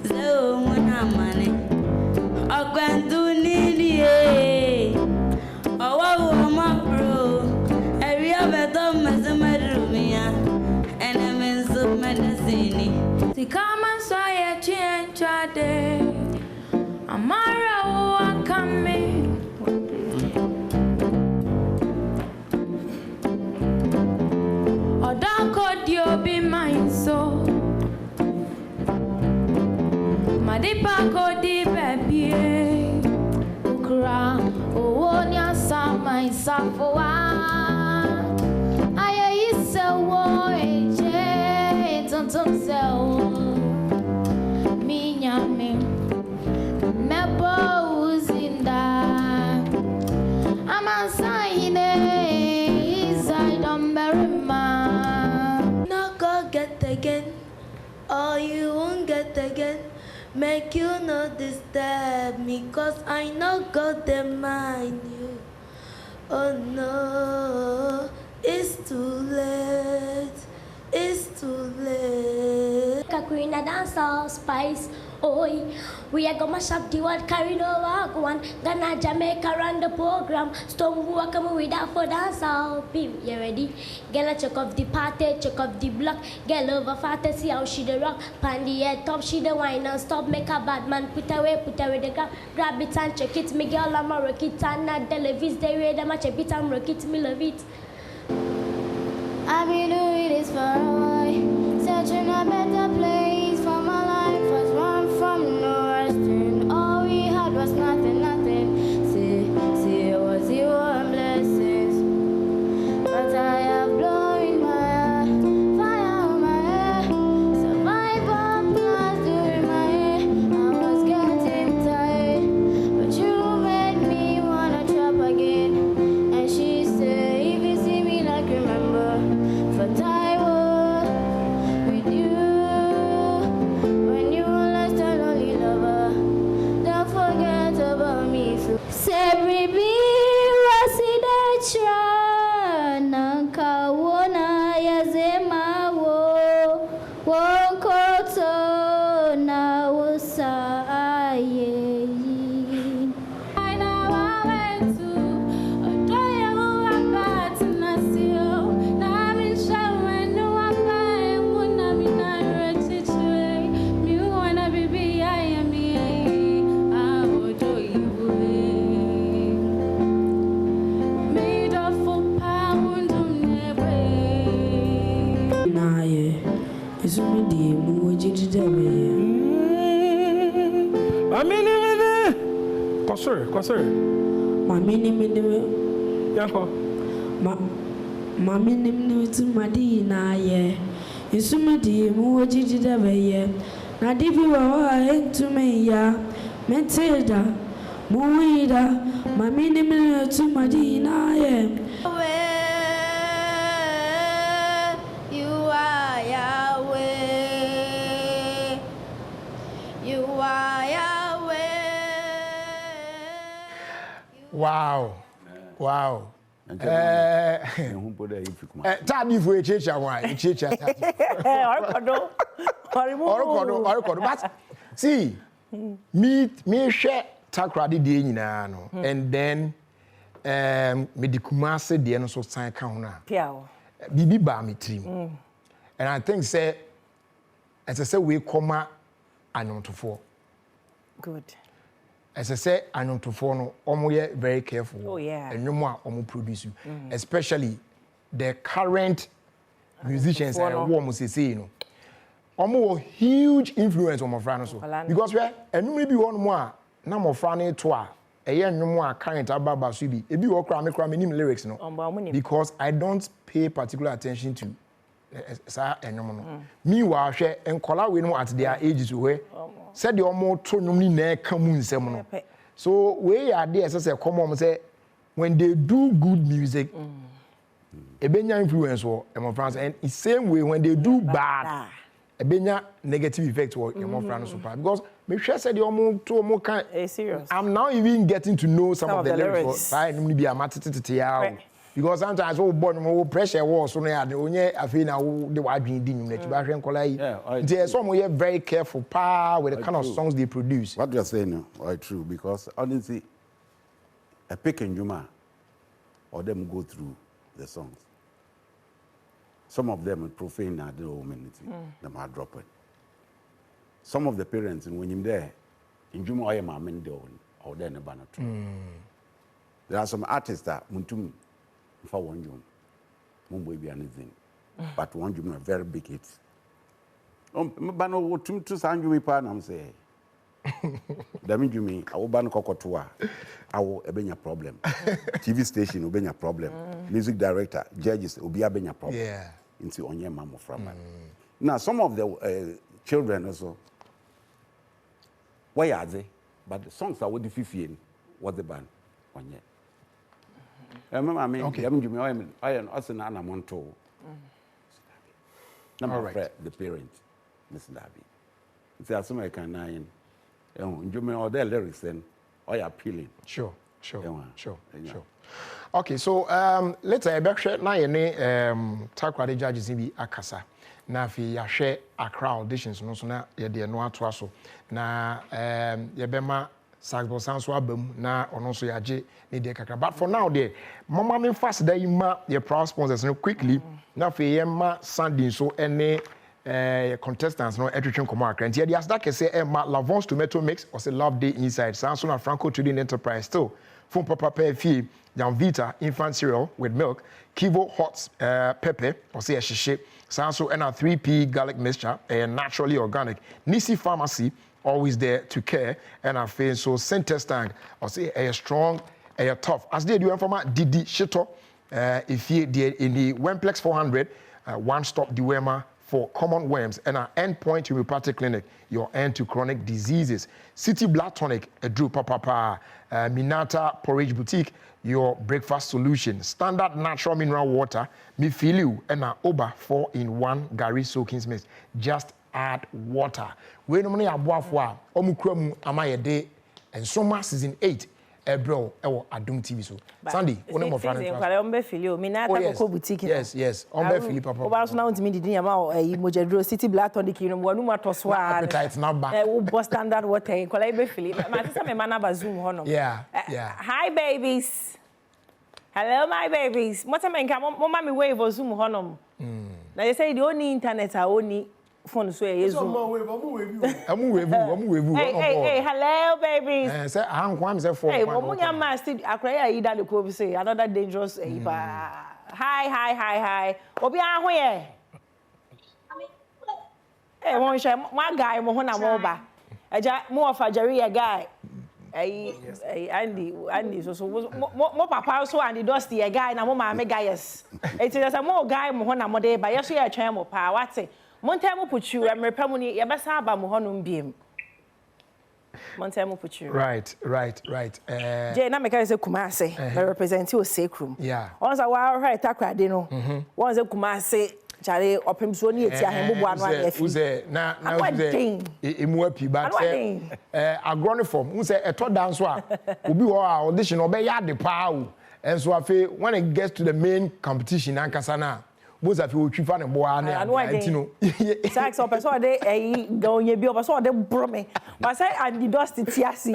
C: zeo muna mane quando nidie awu amabro area bedo mazamarumia enemenso medicine sikama so ya chienchade amara wa kame Dio be mine so Madipa ko di baby Ukra owonya sama isafoa Aya isa wo eje tonton se o Minyame mebo uzinda Amasaine inside umberima Get again, or you won't get again. Make you not disturb me, cause I know God they mind you. Oh no, it's too late, it's too late. Kakurina dance all spice, oi. We are gonna mash up the world, carry no one. Ghana, Jamaica, run the program. Stone walk come with that for dance all. Pim, you ready? Get a check off the party, check off the block. Get over fat, see how she the rock. Pandy head top, she the wine and stop. Make a bad man, put away the grab. Grab it and check it. Me girl, I'm a rock it and not televis. They read the match a bit and rock it, me love it. I've been doing this for a while, searching a better place for my life. Was run from no resting. All we had was nothing. See, it was your blessings. But I have blown my hair, fire on my hair. Survival plans during my hair. I was getting tired, but you made me wanna trap again. And she said, if you see me like remember, for I was with you when you were less than only lover. Don't forget about me. So say, baby, what's it that you're nanka wona yazema wo wokoto na wosaye.
L: Kwasir.
K: Mami
L: Yanko.
K: Mami ni tu madi na ye. Isumadi mu ojiji da beye. Na dibi wa entu me ya. Menteda muida. Mami ni tu madi na ye. You are Yahweh. You are Yahweh.
A: Wow. Wow. Tadi for a church, why? Church, but see, me share takradi di nyina no, and then me di Kumasi de no so sign ka ho na.
B: Piao.
A: Bibi ba me trim. And I think say as I say we come anontofo.
B: Good.
A: As I say anontofo no omo ye very careful.
B: Oh yeah.
A: And no more omo produce especially the current musicians and what say you know. Omo huge influence on my friend so because we enumre bi won mo a na mo fra na to a eye nwom a current ababa so bi ebi wo kra me nim lyrics no because I don't pay particular attention to sa enwom no meanwhile hwe enkola we no at their ages we said the omo to nwom ni na ka mu nsem no so we are there say come on say when they do good music ebenya influence wo my friends and the same way when they do bad ebenya negative effect wo my friends super because me sure said the omo to omo kan
B: serious
A: I'm now even getting to know some of the lyrics I no be amatete ya because sometimes we born mo pressure was so na onye afi na wo de wadwen di nyum na tiba hwe nkola yi they some we very careful with the kind of songs they produce.
J: What you are saying is true because honestly a pick and juma or them go through the songs. Some of them are profane at the humanity. Them are dropping. Some of the parents when you're there in juma I am amende or then a banner. There are some artists that muntum for one jum mumbo be anything but one jum are very big hits. Bano wo tum to sanju we pa na say Dami jumi awo ban kokotoa awo ebenya problem TV station obenya problem music director judges obi abenya problem into onye mamo from now some of the children also why are they but the songs are what the 15 what the band onye I mean Dami jumi I am also na monto number the parents Miss Dabi it's as I can nine Jummy or their lyrics then are appealing. Sure.
A: Okay, so let's say back share na ye takwade judges bi akasa na fi ya hwe Accra auditions no so na ye de no atoa so na ye bema saxbo sanso abam na ono so yaje ne de kakra but for now there mama me fast da yima ye proud sponsors no quickly na fi ye ma sanding so ene contestants no etwetwen komo akra ntia dia asda kese ma Lavon's tomato mix or say love day inside sanso na Franco Trading Enterprise still phone papa fee Vita infant cereal with milk Kivo hot pepper or say ehye sanso and a 3P garlic mixture naturally organic Nisi Pharmacy always there to care and I feel so Contestant or say a strong a tough as they do informa Didi Shito if you in the Wemplex 400 one stop Diwema for common worms and an endpoint homeopathic clinic, your end to chronic diseases. City Blood Tonic, a Drew Papa, Minata Porridge Boutique, your breakfast solution. Standard natural mineral water, Mifilu, and an Oba 4-in-1 Gary soaking mix. Just add water. We no money abuafwa, omukromu amaye and Nsoromma season 8. Bro, Adom TV so. Sandy, one more friend. Yes. Ombe Philip papa.
B: Oba so na untimi didi ama Mojedro City Black Tonic no wanu matoswa.
A: Appetite na ba.
B: Wo standard water. Kola Ombe Philip. Ma tisa me mana ba Zoom hono.
A: Yeah.
B: Hi babies. Hello my babies. Mota me nka mo ma me wave Zoom hono. Na you say the only internet only phone so e Zoom.
A: Amu wave.
B: Hey, hello babies.
A: Say I am say for.
B: Hey, mo nya ma still akra ya ida le ko bi say another dangerous Hi. Obi an ho ye. Eh, won she my guy mo ho na mo ba. Eja mo of Jerry guy. Andy so mo papa so and the dusty a guy na mo ma me guys. It is a mo guy mo ho na mo dey ba yeso ye twen mo pa wate. Montemo put you and repamuni yabasa ba mo honum biem. Montemo put you.
A: Right.
B: Jay na meka say Kumase, me represent you Sekrum.
A: Yeah.
B: Once a while right takwade no. Once a Kumase chare opem so ni eti ahembo anu ade afi.
A: Uze na uze emu api but agronoform uze eto dan so a obi ho a audition obe ya de pa o. And so when it gets to the main competition ankasa na both of you twi fa ne bo a na antino
B: sex o person dey go ye bi o person dey bro me but say and the dust tiasi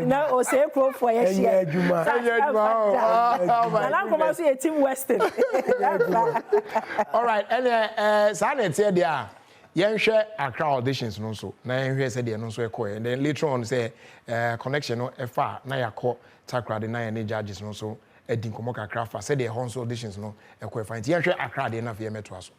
B: na o say pro for ye share
E: adwuma
B: na come say team western
A: all right and sa na tie dia yenhwe Accra auditions no so na yenhwe say de no so ekọ and then later on say connection no efa na yakọ takrade na ye judges no so edin komo kakra fa say de honso auditions no ekọ efa nti yenhwe Accra de na fe meto aso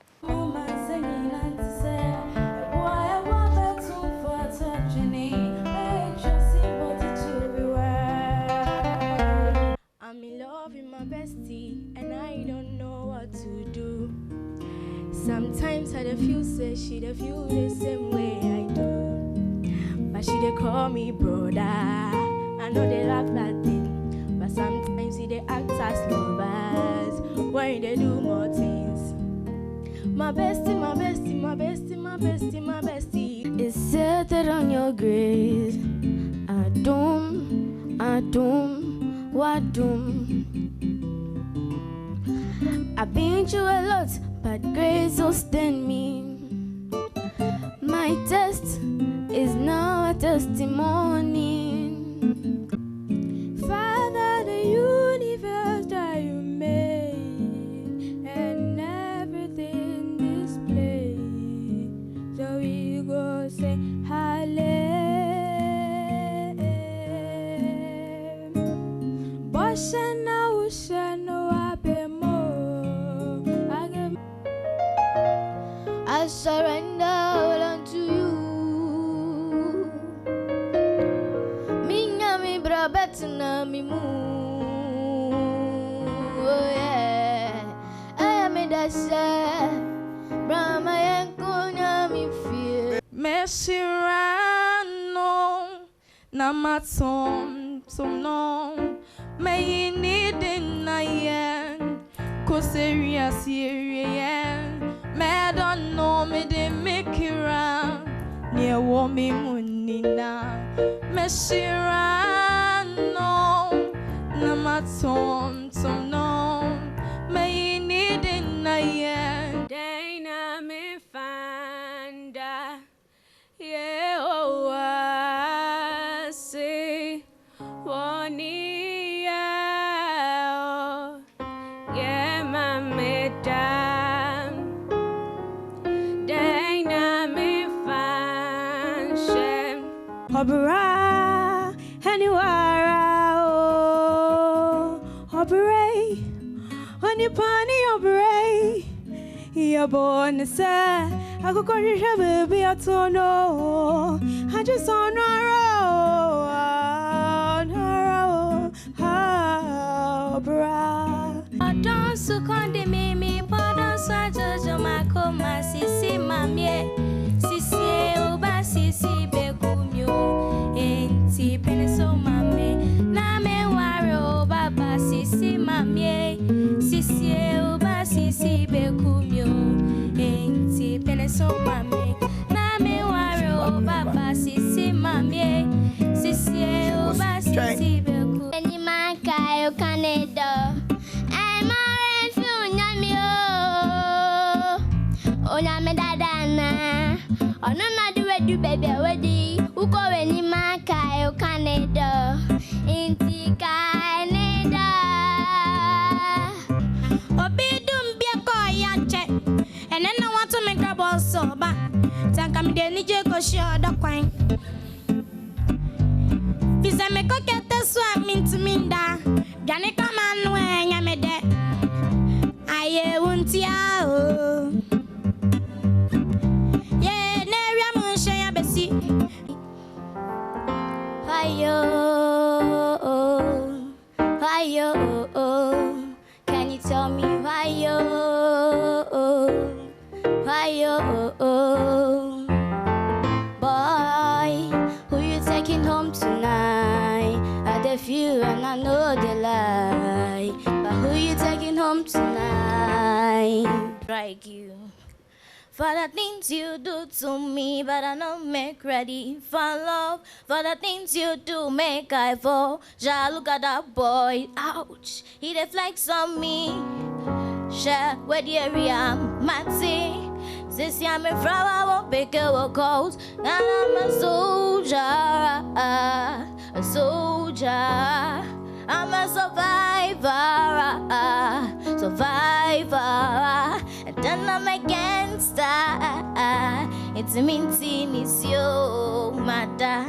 H: I'm in love with my bestie and I don't know what to do. Sometimes I feel say she feel the same way I do. But she call me brother. I know they laugh that thing. But sometimes they act as lovers when they do more things. My bestie, my bestie, my bestie, my bestie, my bestie. It's centered on your grace. Adom, Wadum. I've been through a lot, but grace will stand me. My test is now a testimony. Father, the universe that you made and everything displayed. So we go say hallelujah. I surrender all unto you. Minyami brabetna mi mu. Oh yeah. I am a dasha. Brahma yankunya mi fear.
K: Meshirano namaton somno. May need in Nayan, Coseria Syrian, Mad on no me de make it round near Womi Munina, Meshirano, Namaton, so no, may need in Nayan,
H: Dana me fanda, yeah, oh, I say, Wani.
K: Obera, anywhere, oh, obera, on your pony, obera, you're born to say, I could call you baby, I don't know, I just on her, obera.
C: I don't so condemn me, but I saw judge my coma, sissy, mammy, sissy, oba, sissy, Enti peneso mame na me waro baba sisi mame sisi oba sisi bekumyo enti peneso mame na me waro baba sisi mame sisi oba sisi beku any man kai Canada I married for nyamio onyame dadana ono na do baby wedi uko weni maka Canada inti Canada obidum bia ko yache ene na want to make grab so ba tanka mi de ni je go show the kwan bisa me ko kete so aminti minda gane kama no enya me de aye wuntia o Can you tell me why boy, who you taking home tonight? I the few and I know the lie, but who you taking home tonight? Like you. For the things you do to me, but I don't make ready for love. For the things you do, make I fall. Ja, look at that boy, ouch. He the flex on me. share with the area, Maxi. Since I'm a flower, I won't pick a coat. And I'm a soldier, a soldier. I'm a survivor, survivor. And then I'm a gangster. It's a minty, it's you, mada,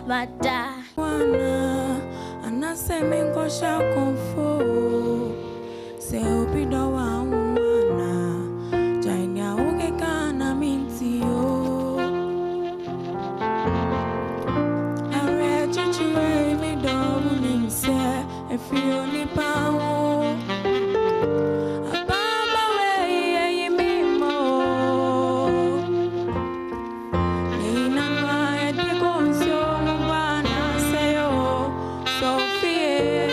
C: mada.
K: And I say, Mingo shall come for. Say, Opi do wana. Jainia oge kana minti yo. And red chichi me do unimse. If you only power. Abama way ye me mo. Nina noa di gonzo mwana sayo. Sophie,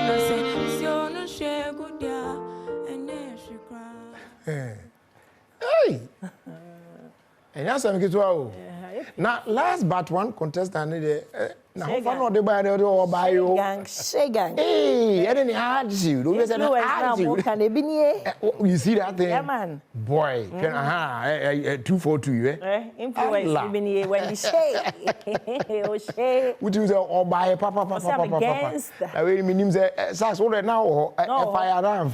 K: no say, so no share good ya, and then she cry.
A: Hey! And that's what I'm going to now, last but one contestant, now, how far they buy the buy you?
B: Shagan.
A: Hey, I didn't hard you. You see that thing?
B: Yeah, man.
A: Boy, 242,
B: Influence when you say,
A: would you say, or buy papa? I really mean, Sass, all that now, or fire around.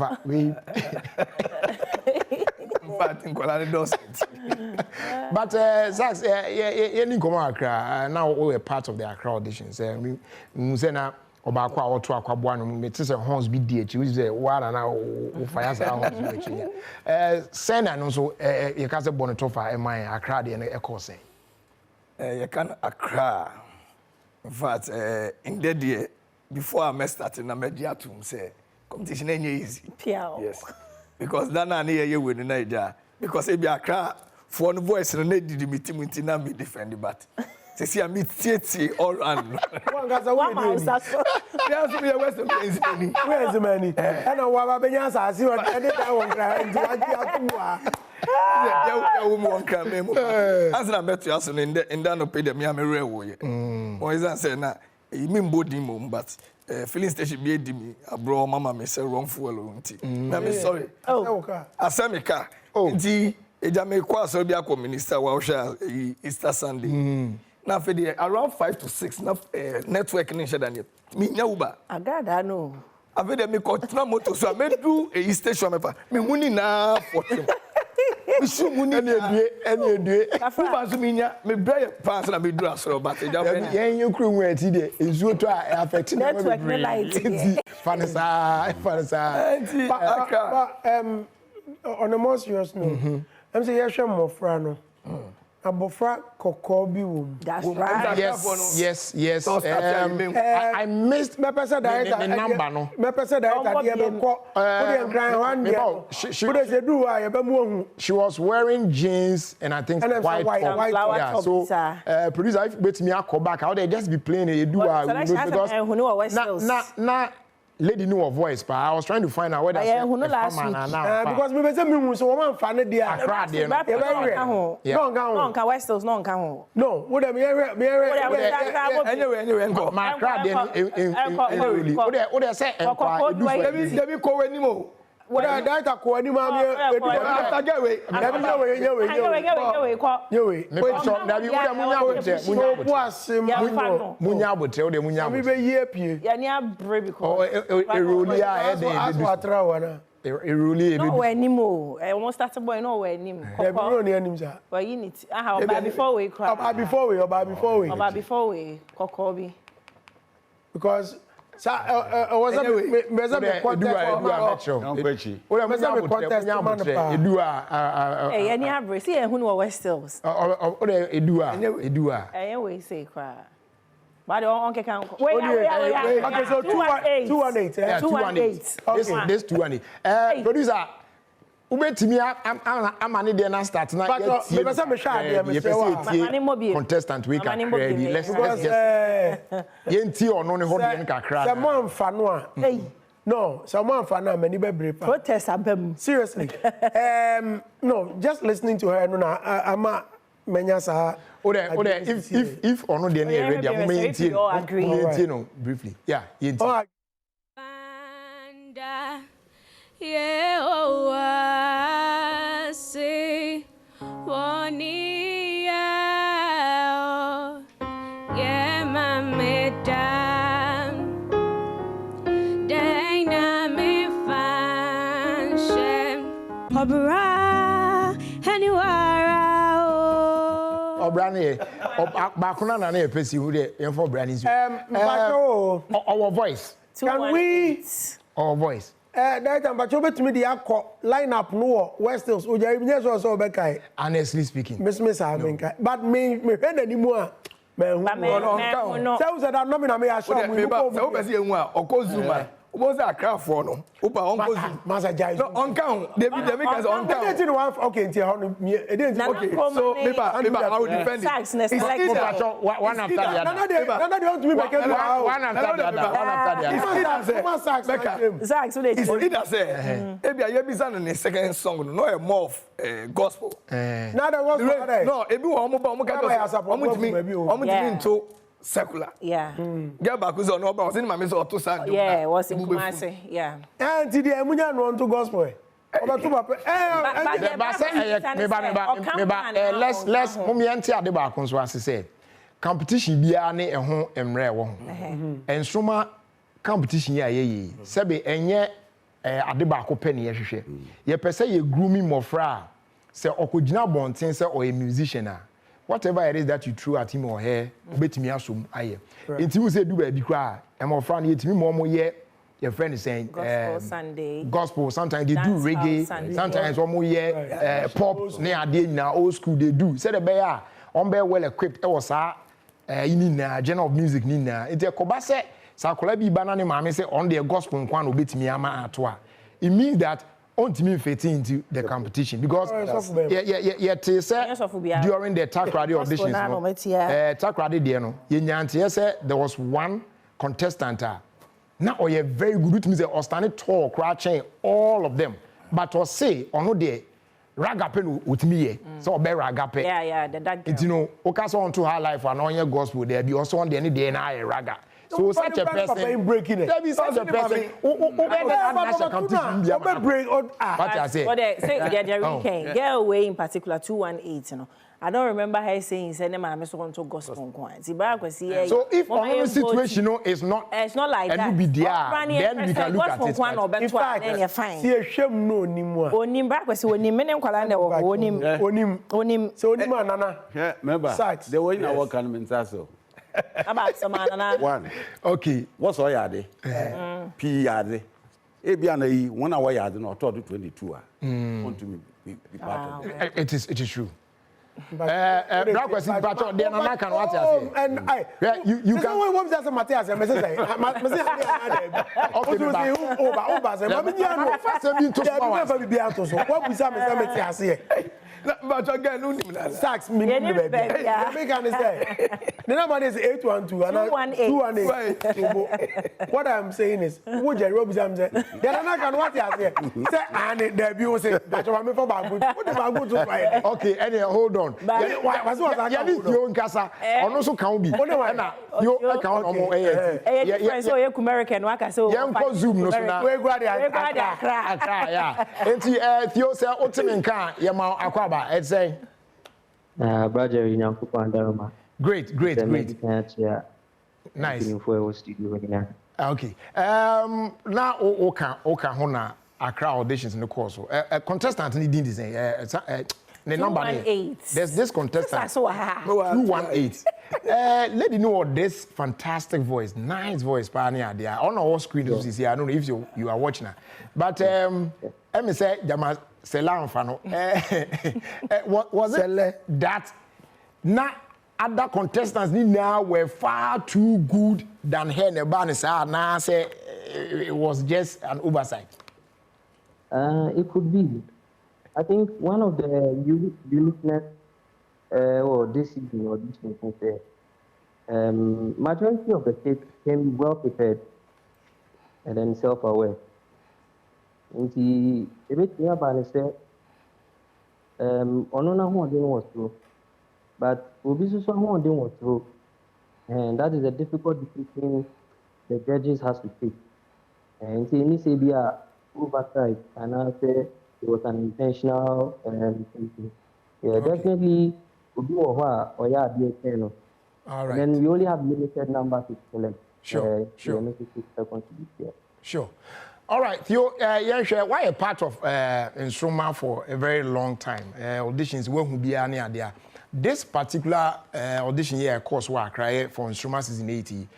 A: But Sax, you come Accra. Now we're part of the Accra auditions. Musena Obaqua or to Aquabuano, Metis and Horns be DH, which is a one and now fires our Send and also you can't bonatofa and my Accra and a course.
M: You can Accra. In fact, in that year, before I met starting, I met Yatum say competition ain't easy. Yes. Because that na near you with the Niger. Because if you are for one voice and need the meeting with na me defend but to see a meet all around.
E: One guy's a woman. There's me a Western place. Where's the money? I know what Benyas I see what any one crying to
M: yeah, woman can memo. As I bet you also in that no pay the me am a railway. What is that saying now? You mean body mum, but filling station be me. I brought mama me say wrong for alone. I'm sorry.
E: Oh,
M: I said me car. Oh, the Jamaica so be a minister while Easter Sunday. Now for the around 5 to 6 network in Shadani. Me Uber.
B: I got that no.
M: I bet me got no motor so I made do a station me money na for him. We should money any day. Who was me brave pass na me do so but
A: you crew where today is you to affect
B: network me light.
A: Fanasa.
E: On a more serious note, I'm saying yes, more frano. Abofra kokobi wom.
B: That's right.
A: Yes. I missed
E: my person
A: the number no.
E: My person
A: she was wearing jeans and I think white top. Yeah, so producer if bet me I back how they just be playing a do because na lady knew her voice, but I was trying to find out whether
E: because we were saying so one fan there.
B: No, Westels, no.
E: No, what am anyway,
A: my crowd what they say
E: what I died at Kwani Mammy. Because was
B: But okay,
E: so 218.
A: This 218. Producer, me I'm an Indian start now. Contestant we can ready. Let's or no hold kakra.
E: Someone fanwa. No, someone fanwa many be
B: protest abem.
E: Seriously. No, just listening to her no ama menya sa
A: if or no the ready am no briefly. Yeah,
C: yeah.
K: Obra, anywhere.
A: Obrani, Bakuna na na pesi hu de yemfo Obrani su. Our voice.
E: Can we
A: our voice?
E: That time but you betumi the akọ lineup no West Hills. O jare binye so be kai.
A: Honestly speaking.
E: Miss Amenka. But me hwe na ni mu a. Me hu. No. Say say that no me na me assure mu.
M: Say o be se ehun a okozuma. What's that crowd for no? Upa uncle
E: Master Jai.
M: No, on count. David Jamaica's on count.
E: Okay, okay. So
M: maybe I will defend it.
A: One after the other.
E: One after the
M: other. Maybe I hear in the second song. No, a more gospel. No, secular.
B: Yeah.
M: Get back who's on over. Was in my miss or two side.
B: Yeah, was in Kumasi. Yeah.
E: And the Emunya no to gospel.
A: Let's momianti ade ba kon so ase say competition bia ne ehon emre wo ho. Nsoromma competition ya ye sebe enye ade ba ko pe ne ye hwehwe. Ye pese ye grooming mofra say okogina bonten say or a musician a whatever it is that you threw at him or her, betimi asom aye. Enti we say do ba bi kwa e mo fra na yetimi mo ye your friend is saying
B: gospel Sunday.
A: Gospel sometimes they do reggae, sometimes one more year pop ne ade na old school they do. Say the bear on be well equipped e was in na genre of music ni na. Enti ekoba say sakola bi ba na ne maame say on the gospel nkwa na obetimi ama ato a. It means that ultimately fit into the competition because during the Takrade auditions, Takrade there no, say there was one contestant. Now you're very good with me. Or standing tall, crouching, all of them. But or say or no day, ragape with me. So be ragape.
B: Yeah, the that girl.
A: You know, okaso on to her life and on your gospel there be also on the any day na raga. So such a person
E: breaking it.
A: There be such a person. What I say?
B: But say the weekend girl away in particular 218. You know, I don't remember her saying "Send them I'm so on to gospel."
A: So if another situation is not,
B: it's not like that.
A: And you be there, then we can look at it.
B: In fact, then you're fine.
E: See a shame no nimwa.
B: Onim back was onim menem kwala na onim.
E: So onim anana.
J: Yeah, remember. The way na work can mean so.
B: About some anana.
J: One.
A: Okay.
J: What's all yade? P yade. Ebia na yi one hour yade no to 22 Want to be part of
A: it. It is true. Black question, but then I can watch it.
E: And you can. What does Matthias say? Okay, what we say, Matthias here.
M: But again, no
E: Sax baby. Make understand. The number is 812 and 218. What I'm saying is, would you Rob Jam say? Then I can watch it here. Say and debut say, but I'm for bad. What if I go to Friday?
A: Okay, anyhow, hold on. You need your own casa. On also can be. You account on
B: yeah, so you American waka so.
A: Young Zoom no na.
E: We go there.
A: Accra, yeah. Enti Theo say otimin kan yema akwaba. It's say
N: brother Nsoromma.
A: Great. Nice. Okay. Now oka ho na Accra auditions in the course. Contestant need this the number
B: 218.
A: There's this contestant 218. Let you know this fantastic voice, nice voice, pioneer there. On our screen, you see, I don't know if you are watching her. But let me say, Jama Selan Fano. Was it that not other contestants now were far too good than her? Now say it was just an oversight.
N: It could be. I think one of the uniqueness or this evening audition is majority of the kids came well prepared and then self-aware. And the bit here by say, Onona who didn't was true, but Obisu who didn't was true, and that is a difficult decision the judges has to take. And he say be a oversight, and I say. It was an intentional thinking. Yeah, okay. Definitely, we'll do or all right. Then we only have limited numbers to select.
A: Sure.
N: Necessary seconds to be there.
A: Sure. All right, Theo, why a part of Nsoromma for a very long time? Auditions where who be any idea. This particular audition here, of course, I cry for Nsoromma season 80.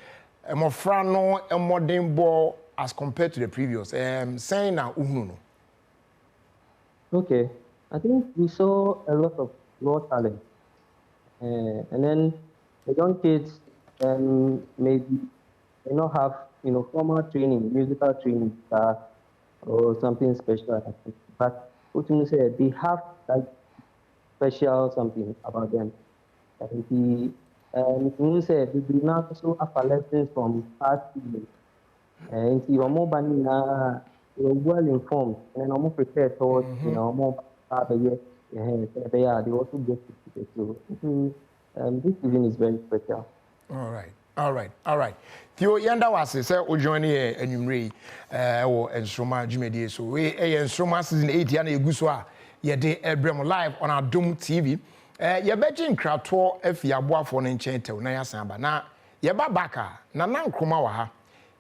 A: More frano, a modern ball as compared to the previous. Saying now,
N: Okay, I think we saw a lot of raw talent, and then the young kids maybe they not have formal training, musical training, or something special. But what you say, they have like special something about them. And you say they do not also have lessons from past years. And you are more well informed and are more prepared towards more they also get it. So this evening is very special.
A: All right. Theo yanda wase say o join here anwumre wo Nsoromma Jumedie so we Nsoromma season 8 ya na eguso a ye de ebrem live on Adom TV. Ye beji nkrato afi aboafo no nchen tew na yasan ba na ye ba baka na nkroma wa ha.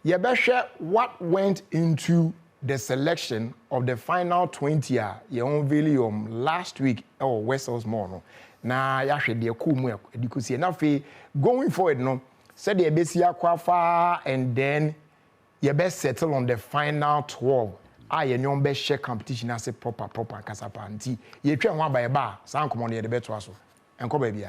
A: Ye be hwe what went into the selection of the final 20 ye unveil last week Westels Mono. Na ya hwe de ku mu edikusie na fe going forward no said the Besia Kwafa and then you best settle on the final 12. I know best share competition as a proper Casapanti. You try one by a bar, sound come on the better also. And come baby.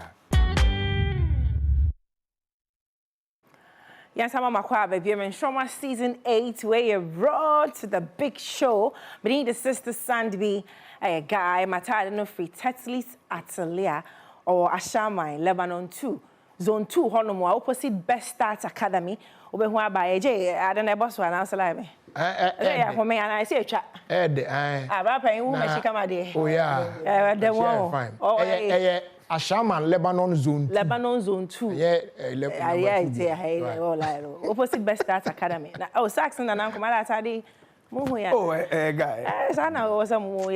B: Yes, I'm Makwa baby. I'm in Nsoromma season 8 where you brought to the big show. Beneath the sister Sandby, a guy, Matada no free Tetlis Atelier or Ashamai, Lebanon 2. Zone 2 honomo opposite Best Start Academy obe hu abaye je adana boss wa na answer me yeah for me and I say cha aba pan hu me shika ma de
A: oh yeah
B: the one
A: oh Ashaman Lebanon zone 2
B: yeah opposite Best Start Academy na oh Saxon na nko mala atade
M: guy.
B: Sana was some more,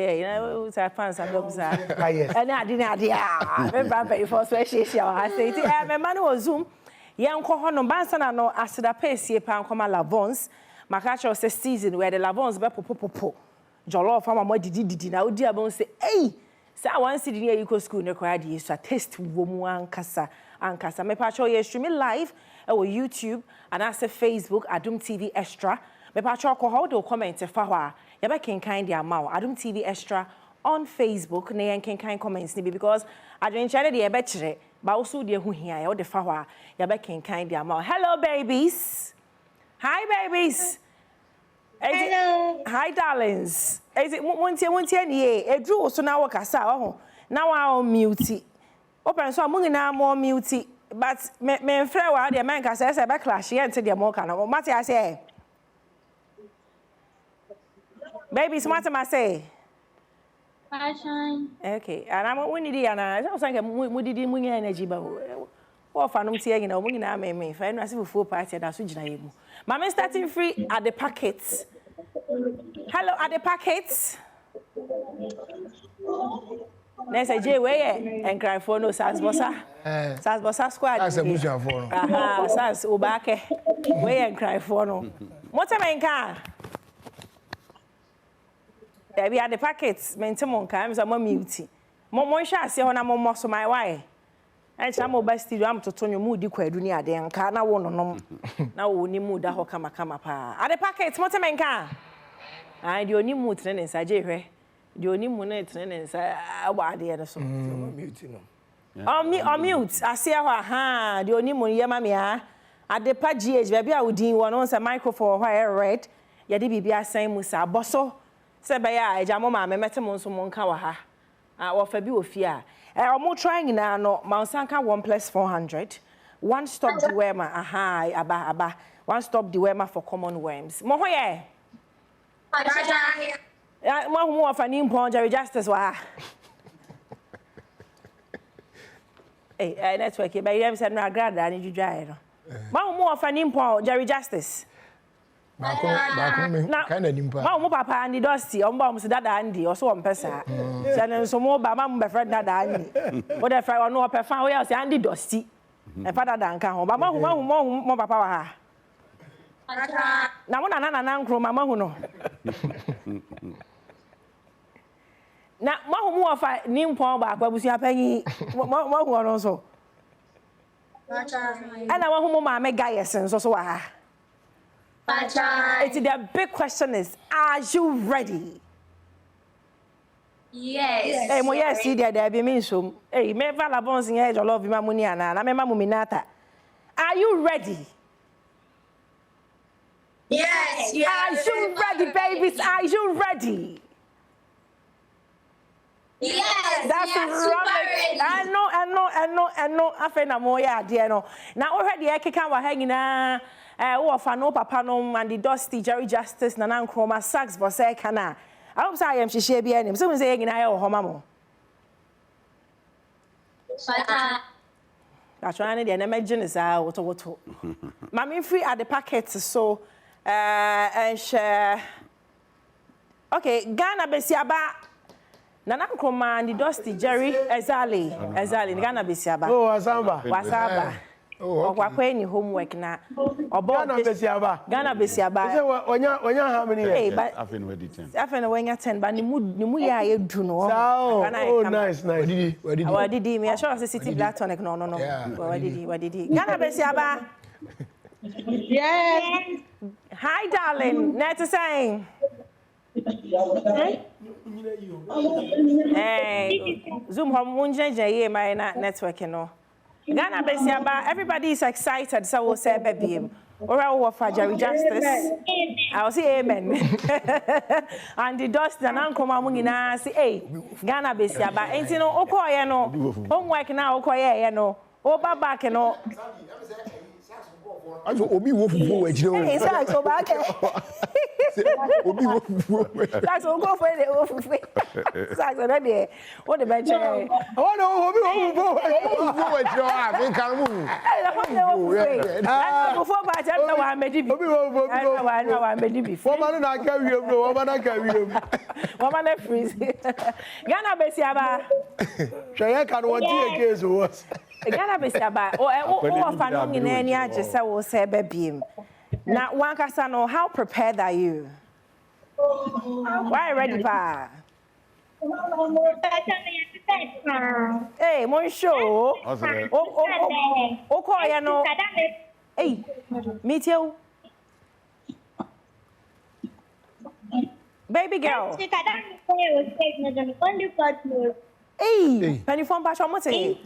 B: fans and dogs. And I didn't remember for special. I say, my man was Zoom. Young Cohono Bansana no as the pace, Pancoma Lavons, Macacho says season where the Lavons be popo. Jollof from a more did now, dear bones say, hey, so I want to see the eco school, no crowd, you so test woman Casa and Casa. My patcho, yes, streaming live or YouTube and I say Facebook, Adom TV Extra. Me patcho ko how do comment fa ho a ye be kenkan dia ma Adom TV Extra on Facebook na yen kenkan comments ni because adwenchare de ye be kire ba wo so de hu hia ye wo de fa ho a ye be kenkan dia ma. Hello babies. Hi babies.
O: Hello.
B: Hi darlings. Is it wontie ni edru so na wo kasa ho na wa mute. Open so amungi na mo mute but me frɛ wa de man kasa say be clash ye nte de mo ka no mate I say baby, smart to say.
O: Fashion.
B: Okay, and I'm winning the and I was like, we did energy, but what fanum saying, you know, we na me. If I know, I see full party, that's which I am. Mama starting free at the packets. Hello, at the packets. Next, J way and cry for no Sasbosa squad.
A: That's a bush for
B: no. Sas Obake. Way and cry for no. What's a main car? We had the packets, maintain times, I'm a mute. More shall see on a more so my way. And some mobile studio, I'm to turn your moody quadunia, then can I won't know. Now, we mood that come pa. At the packets, what's a man car? I do only mood tenants, I jay. The only moon tenants, I want the other so. On mute, I see her, the only moon, Yamamia. At the page, baby, I would do one on a microphone where red. Yadi be a same musa, bosso. Sebaya, Jamoma, Metamon, so Monkawaha. Or Fabi of fear. I'm more trying now, no, Mount Sanka 1+400. One stop the Wema, aha, aba. One stop the Wema for common worms. Mohoye. More of an import, Jerry Justice. Hey, network, but you have said, no, grad, I need you dry. More of an import, Jerry Justice.
A: Kind of impa.
B: Mo papa and Dusty, on bombs that Andy or so on pesa. Then so more by my friend that Andy. What if I know a fan else Andy Dusty? And father than come home. But more papa. Na wona na Nsoromma mahu no. Na mahu mu ofa ni mpon ba akwa busua panyi. Mahu no so. Ana mahu mu ma me guy esen so wa ha. The big question is, are you ready?
O: Yes.
B: Hey, mo yes, see there be mean so. Hey, me vala bon sing e jollof bi ma mu ni ana, na me ma mu minata. Are you ready?
O: Yes.
B: Are you ready, babies? Are you ready?
O: Yes.
B: That's right. I know. I feel na mo ya de no. Na already e keka wa ha nyina wo fa no papa no and the Dusty Jerry Justice na Nsoromma sax bo say kana. I hope say I am hihye bi anim. So we say nyina ya wo homa mo. That's why na imagine is woto. Mami free at the packet so and share. Okay, Ghana besiaba na Nsoromma and the Dusty Jerry Ezali Ghana besiaba.
E: Oh,
B: wasaba. Oh, okay. Any homework na.
E: Ghana besiaba. Say onya how many years?
B: Hey, but
J: I feel ready 10.
B: I feel when 10 but ni mu ya ye do no.
E: Oh, nice.
B: Where did he? Me I sure say City Black Tonic no. Where did he? Ghana besiaba.
O: Yes.
B: Hi darling. Net saying. Hey, Zoom home munje my network no. Ghana besiaba, everybody is excited so we'll say baby. Ora wo fa Jerry Justice. I'll say amen. And the Dust na Nsoromma mu nyina say hey, Ghana besiaba. Enti no okoye no. Homework na okoye no. O ba back no.
A: Aso obi wo fufu e jire o.
B: Hey, sax o back.
A: Obi wo fufu.
B: Sax o go for the wo fufu. Sax na dey. What the bench?
E: Oh no, obi wo fufu
A: e jire o a be kan mu.
B: Before ba tell me wa medi bi.
E: Obi wo fufu.
B: Wa medi bi.
E: Woman na ka wiem no, woman na ka wiem.
B: Woman na freeze. Ghana besiaba.
E: Hwe ka no won tie case wo.
B: Ghana besiaba. O fa no nyina ani age se wo se ba biem. Na one kasa no, how prepared are you? Why ready pa? Hey, mon show. O ko ya no. Hey, meet you. Baby girl. Hey, penny phone pa chomo te.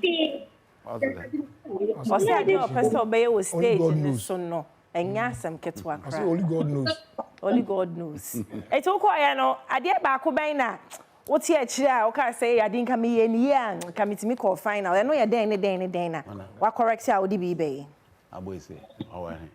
B: O se ade o person be o stage in so no. Enya asem ketwa kra.
A: Only God knows.
B: Only God knows. Eti o ko ya no, ade ba ko ben na wo tie akire a wo ka say ade nka me ye ni ya nka metimi call final. E no ye den na. Wa correct a wo di bi be.
J: Aboy say, owa he.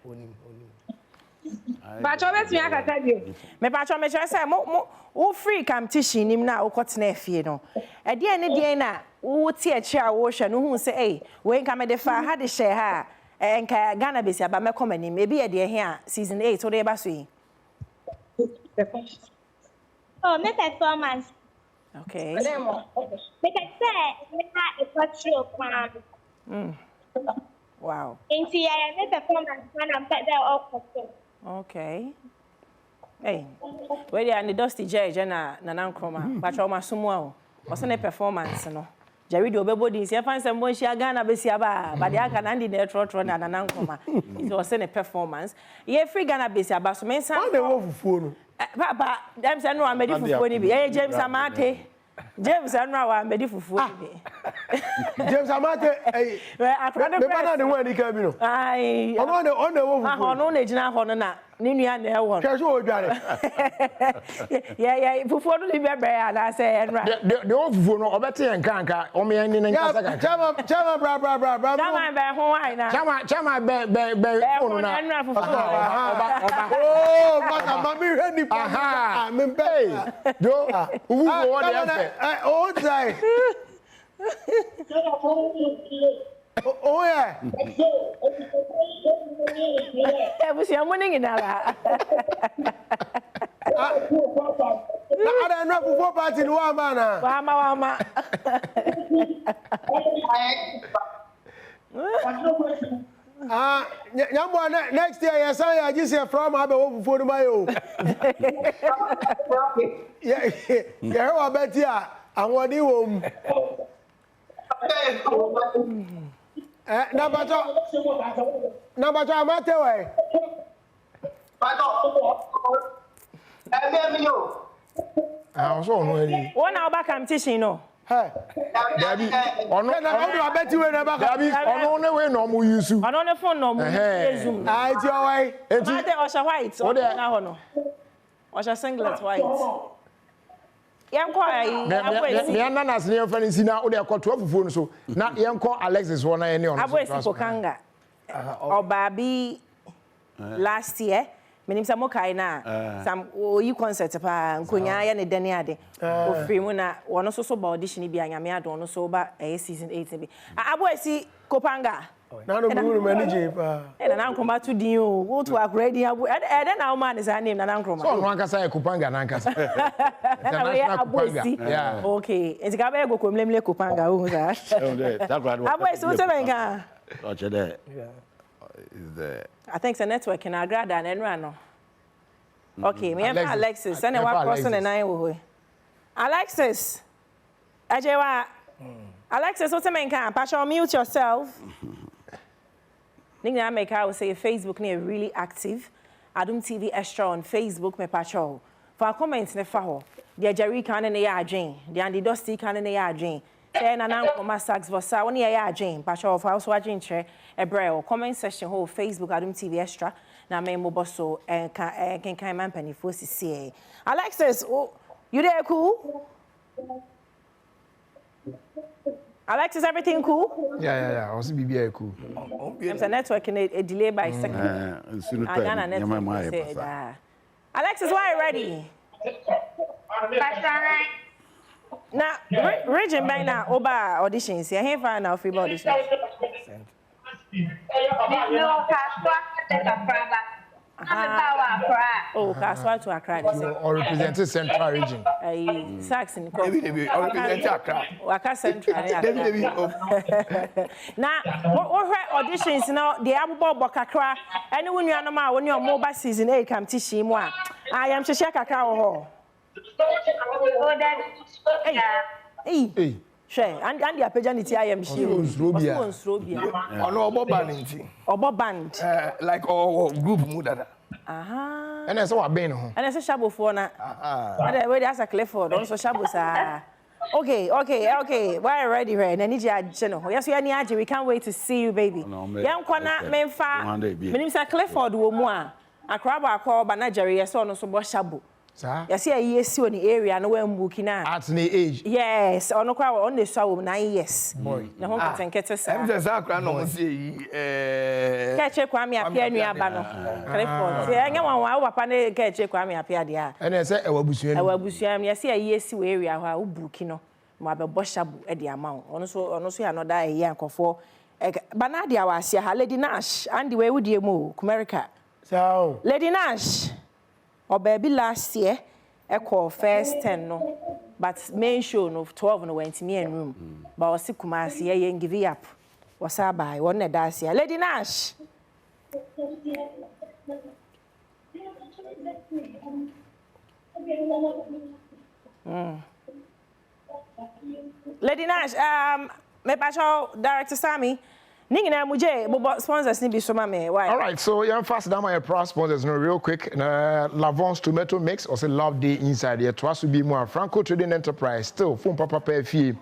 B: Ba cho bet mi akaka bi. Me ba cho me che say mo free competition nim na wo kotena afie no. Ade den na wo tie akire a wo hwe no hu say eh, we nka me de fa ha de share ha. Enka Ghana besiaba me come anim. Ebi ye de he a season 8 wo de ba so yi.
O: Oh, me performance.
B: Okay.
O: Because me ha a control plan.
B: Wow.
O: Inti I me performance when I'm there all control.
B: Okay. Hey. Where they are the Dusty Jerry na Nsoromma. But o masumu a o se ne performance no. Jerry do obebodi nsi afan se mbon hia Ghana besiaba ba de aka na ndi na trotro na Nsoromma. It was in a performance. Ye free Ghana besiaba so mensa.
E: How dey wo fufu no?
B: Papa, dem say no amedi fufu ni bi. Eh James Amate. James no wa amedi fufu ni bi.
E: James Amate eh. Me bana de wani ka bi no.
B: Ai.
E: Ono de wo fufu.
B: Ono na gina ho no na. Ni nua na e wo.
E: Hwe so o dware.
B: Yeah, fufu no li be ya na say enra.
A: De wo fufu no obete en kanka o me ni nka saka.
E: Chama bra.
B: Chama be ho ai na.
A: Chama be phone na.
B: Enra fufu.
A: Oba.
E: Oh, maka mami hwe ni pa.
A: Aha.
E: Me be.
A: Do uwu wo de afa.
E: Oh, dai. Oh yeah.
B: Busi amoni nginala.
E: Na ada no fufu party no wa ma na.
B: Wa ma.
E: Nyambo next year yes I just hear from Abe for my own. Yeah, how about ya? And what do you Number 2 Matthew. I also know.
B: One hour back I'm teaching no.
A: Hey. Dabi. Ono abeti we na back. Dabi. Ono ne we no mo use.
B: Ono ne phone no mo use Zoom.
E: Ah, it's your way.
B: Mate Osha white. O na ho no. Osha singlet white. Yanko ai.
A: Me na nas ne fa nsi na o de akoto afufuo no so. Na yanko Alexis wona ye ne ono.
B: Aboesi Kokanga. Obabi last year. Menim sa mo kai na sam you concert pa nkonya ya ne dane ade o free mu na wono so ba audition bi anyame ade wono so ba season 8 bi Aboesi Kopanga
E: na no mu manage pa
B: na nkroma to din o wo to akura din abo ede na woman is her name na nkroma
A: so no ankasa Kopanga na ankasa
B: Aboesi yeah okay ezika ba ego komlemle Kopanga o za Aboesi wo se benga
J: o chede is the
B: I think it's a network in Agrada and Enrano. Okay, me and Alexis. And what person and I will. Alexis. Ajewa. Alexis, what's the main camp? Pasha, mute yourself. Nigga, I make I will say Facebook near really active. Adom TV Extra on Facebook, me patrol. For our comments, ne faho. The Jerry can and a Jane. The Andy Dusty can and a Jane. Then an uncle my sax for sa one year Jane. Pasha of house watching chair. Ebreo comment section ho Facebook Adom TV Extra na me mo boso can man penny for CCA. Alexis, you there cool? Alexis, everything cool?
A: Yeah. Also BBI cool.
B: There's a network in a delay by second. Alexis, why are you ready? Now, Region by now, Oba auditions. I have found out free auditions. Oh, Kaswa to Accra.
A: Or represented Central Region.
B: Saxon.
M: Maybe or represented Accra.
B: Waka Central. Now, what auditions now? The Abu Bob Accra. Anyone you know when your mobile season 8 come to see moi. I am to check Accra. Hey. Sure, and the apajanity I am sure.
M: Nsoromma. Ono obo band.
B: Obo band.
M: Like all group mudada.
B: Aha.
A: And that's what been home.
B: And that's a shabo for na. And where there's a Clifford, also shabo sa. Okay. Why ready, right? And need you general. Yes, we are near. We can't wait to see you, baby. Young kwana memfa. Menim sa Clifford wo mu a. Akra ba call ba na Jerry yes ono so bo shabo. Yes, yes, on the area, no one booking at
A: the age.
B: Yes, on the crowd on the show 9 years.
A: Boy,
B: the home can get us.
M: I'm just a crown on see.
B: Catch a Kwame appear near Bano. California. Anyone who pane catch a Kwame appear there.
A: And I said, I will
B: bush. Yes, yes, area where booking no. Mabe Boshabu at the amount. Also, another year for Banadia was here, Lady Nash, and the way would you move, America.
E: So,
B: Lady Nash. Or baby last year, I call first 10 no, but main show no 12 no went to me in room. But I was sick Kumasi, I ain't give up. Was I by one that does here? Lady Nash. Lady Nash, my patrol director Sammy. Ningina muje bobo sponsors ni bi so ma me why.
A: All right, so you fast down my pro sponsors no real quick. Lavon's tomato mix or say Love Day inside here. Twice to be more Franco Trading Enterprise still phone papa fee.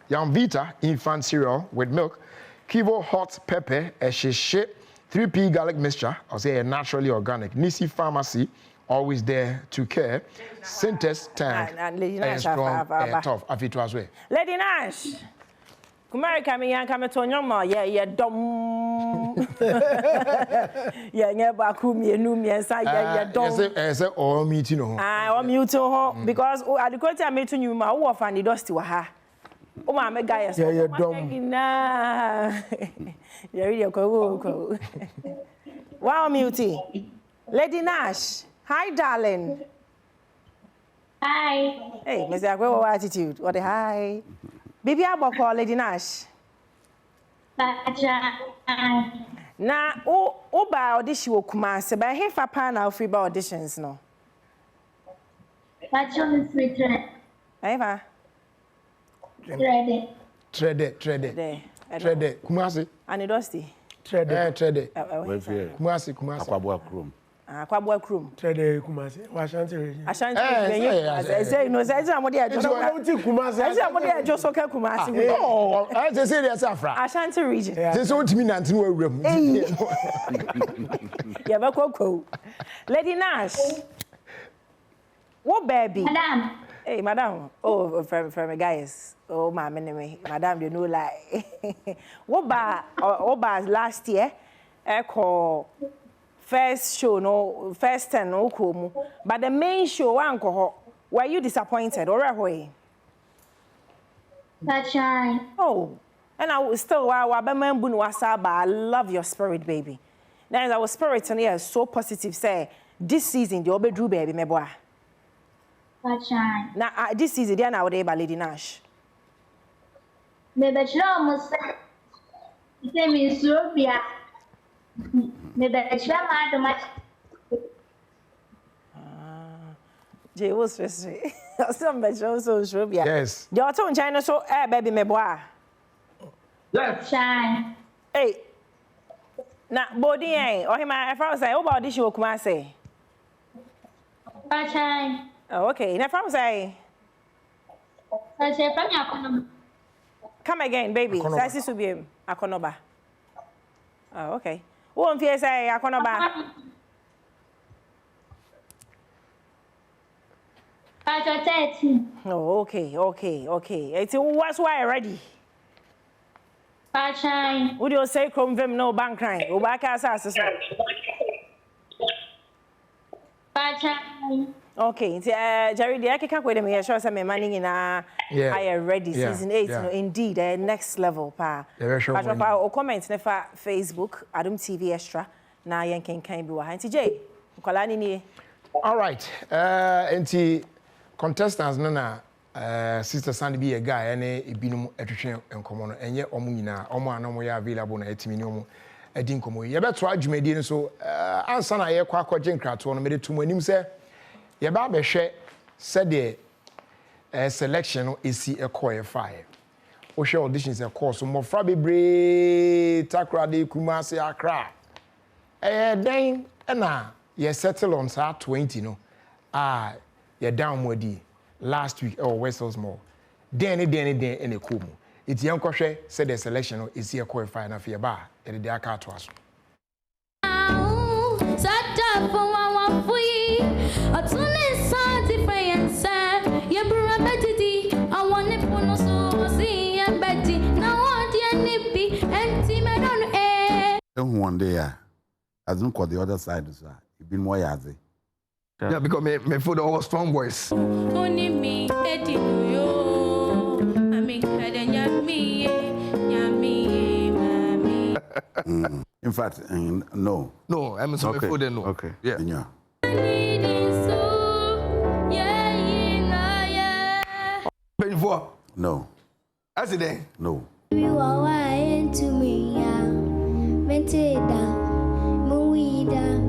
A: Young Vita infant cereal with milk. Kivo hot pepper a shishe 3P garlic mixture or say naturally organic. Nisi Pharmacy always there to care. Synthes tank
B: and Lady Nash
A: tough afito as well.
B: Lady Nash. America me yan come to Nsoromma yeah dom yeah never come me no me say yeah dom
A: say all meeting ho
B: all meeting ho because at the quality I met to you ma wo fan the dusty wa ha o ma me guy
E: yeah dom
B: na yeah really ko wow muti Lady Nash hi darling
O: hi
B: hey Mr. Agwe what attitude what the hi Baby, I call Lady Nash. Na o ba audition wo Kumasi ba he fa pa na free ba auditions no.
O: Pacho free trade.
B: Eva.
O: Trade.
A: Kumasi.
B: Anidosti.
A: Trade.
J: Kumasi. Akwabua Krum.
B: Akwabua Krum.
E: Trade Kumasi. Ashanti region.
B: Ashanti region. Say no say amodi ajo.
E: Kumasi.
B: Say amodi ajo so ka Kumasi.
A: Oh, I say serious afra.
B: Ashanti region.
A: Say so timi nante no awuram.
B: Ya ba kokko. Lady Nash. What baby?
O: Madam.
B: Hey, madam. Oh, from guys. Oh, my me. Madam, you know like. What ba last year? Echo first show no first 10 no komu. But the main show anko were you disappointed or way?
O: That's right.
B: Oh. And I was still I love your spirit, baby. Now our spirit in here is so positive. Say this season the obedru baby me boy.
O: That's right.
B: Now this season they are now by Lady Nash.
O: Me bachelor almost say me Nsoromma. Me bachelor ma much.
B: Jay was stressed. Some bachelor so Nsoromma.
A: Yes.
B: The auto in China so baby me boy.
O: Yes. Shine.
B: Hey. Na body eh or him I found say about this show come say.
O: Shine.
B: Oh, okay. Na from say.
O: I say from Akonoba.
B: Come again, baby. Say si subiem Akonoba. Oh, okay. Who on fear say Akonoba?
O: Pacho 13.
B: Oh, okay. It's what's why ready.
O: Shine.
B: Would you say come vim no bank crying? O back as
O: Shine.
B: Okay, Jerry, the Akika with me, sure some money in higher ready season 8. No, indeed, next level, pa. Or comment never Facebook, Adom TV Extra. Na yankin can be behind TJ. Kolani ni.
A: All right. Enti contestants nana Sister Sandy be a guy ene ibinum etwetwe enkomo no enye omo nyina omo anomo ya available na etimi ni omo edi nkomo ye beto adwumadi ni so ansa na ye kwa akogye nkrato no mede tumu anim se ye ba behwe se de selection no esi ekoye fire o hwe auditions e course mo fra bebre takra de Kumasi Accra den na ye settle on sa 20 no ye down modi last week or Westels more. Den in a kumu. It's young Koshe said the selection is here qualified enough for bar and the car to us.
J: One day, as don't call the other side, sir. You've been more yazi.
M: Yeah, because me food all strong boys.
H: Only me, yo. I mean,
J: in fact, no.
M: No, I'm sorry for the no.
J: Okay.
M: Yeah. Before?
J: No.
M: As it then?
J: No.
C: You are into me, yeah. Menteda, Muida,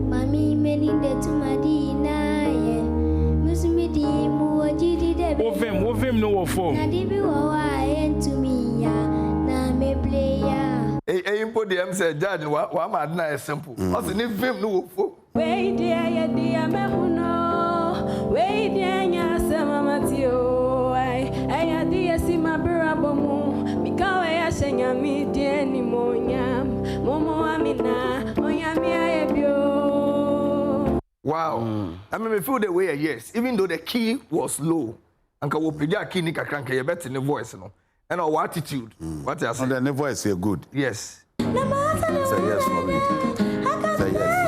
C: Mammy, many day to Madina, yeah. Musmidi, Muajidi,
L: Move him, no phone.
C: You are into me, yeah. Na me play, yeah.
M: Hey, put the MC judge, what am I simple? What's the name? No phone.
K: Wait, dear, Mehuno. Wait, dear, Sama Matio. I had the Sima Burabomu. Because I sang a median pneumonia. Momo Amina, Oyami Abio.
M: Wow. I mean, we feel the way, yes, even though the key was low. And can we play key nika cranky a better in the voice, no? And our attitude. What I say?
J: And the voice is good.
M: Yes.
J: Say yes for me. Say yes.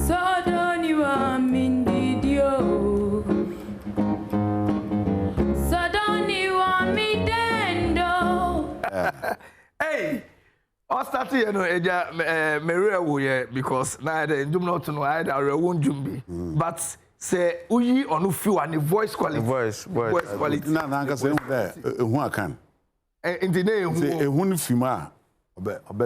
K: So don't you want me, did you? So don't you want me, Dendo?
M: Hey, I started, you know, Maria Woye because now I do not know I won't jumbi. But say, Uyi or no few and the voice quality. Voice quality.
J: Na na say who I can.
M: In the name
J: who fima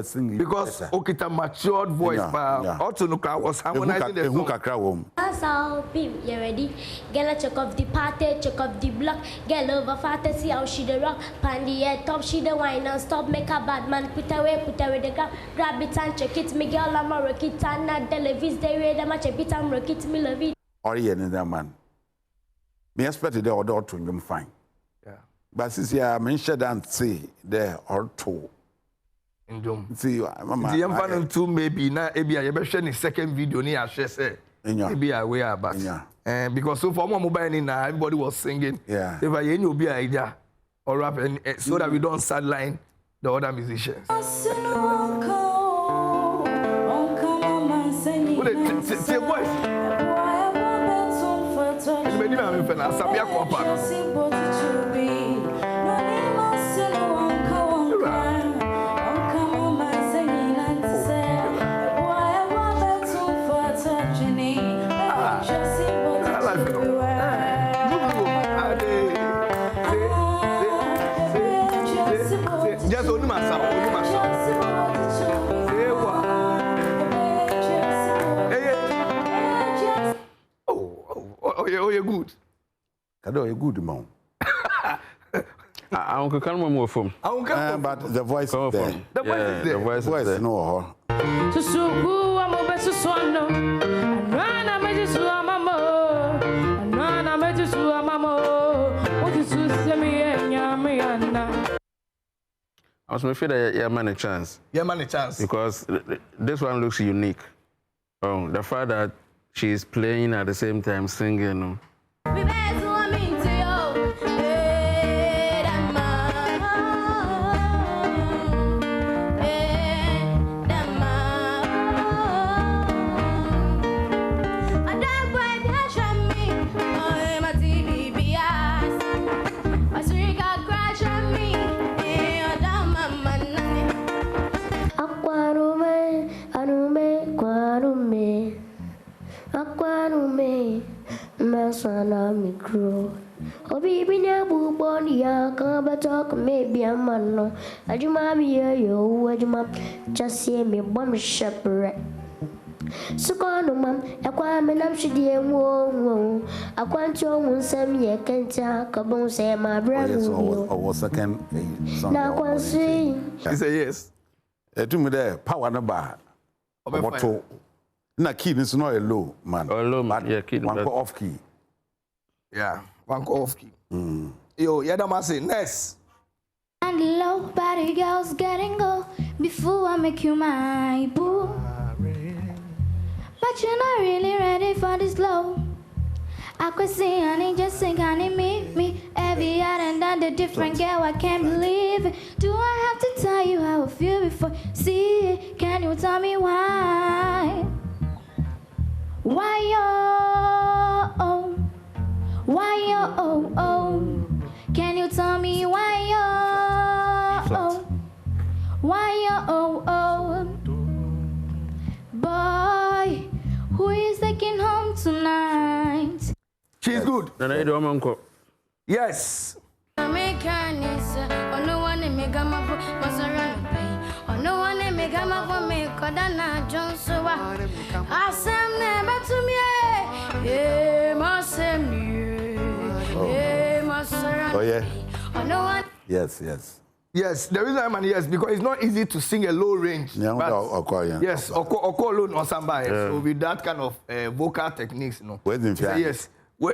J: singing
M: because okita matured voice also no was harmonizing the song.
C: That's how Pim, you ready? Girl, check off the party, check off the block. Girl over fatty, see how she the rock. Pandy head top, she the wine and stop. Make a bad man put away the grab it and check it. Me girl, I'm a rock it and not televis. They read a match a bit and rock it, me love it.
J: Or yeah, that man. Me expected the order to him fine.
M: Yeah.
J: But since I mentioned and say there or two. See,
M: the young fan too maybe now. Maybe I ever share the second video near share say. Maybe I wear but because so for more mobile now everybody was singing.
J: Yeah.
M: If I any be idea or rap and so that we don't sideline the other musicians. Say voice. Maybe I'm in a Sabia Copa. Oh, you're good.
J: You're good, man.
P: Uncle Canmore more from.
J: But the voice is there.
M: The voice is there.
J: The voice is no.
K: So good, I'm a best swallow. Run, I made you swallow, mamma. Run, I made you swallow, mamma. What is to say me and Yamiana?
P: I was afraid that you man a chance.
M: Yeah, man a chance.
P: Because this one looks unique. The fact that she's playing at the same time singing.
C: Obi binya bubon ya kan betok maybe a man no adwuma bi yo adwuma just see me bomb shepherd so kono mam akwa me nam hwede enwo akwanto hu nsam ye kenta ka bon say ma bra no
J: or second song
C: na kwansi
M: he say yes
J: to me there power no ba oboto na key is not a low man
P: yeah key
J: one go off key.
M: Yeah, one go off key. Yo, Adom say next.
H: And low body girls getting go before I make you my boo. But you're not really ready for this low. I could see honey just sing honey me every yard and done the different girl. I can't believe it. Do I have to tell you how I feel before see it? Can you tell me why? Why oh? Can you tell me why oh? Why oh? Boy, who is taking home tonight?
M: She's good. Yes.
J: Oh yeah. Yes.
M: Yes, the reason I'm an yes because it's not easy to sing a low range.
J: Yeah,
M: yes, or alone or somebody. So with that kind of vocal techniques, you know. Yes.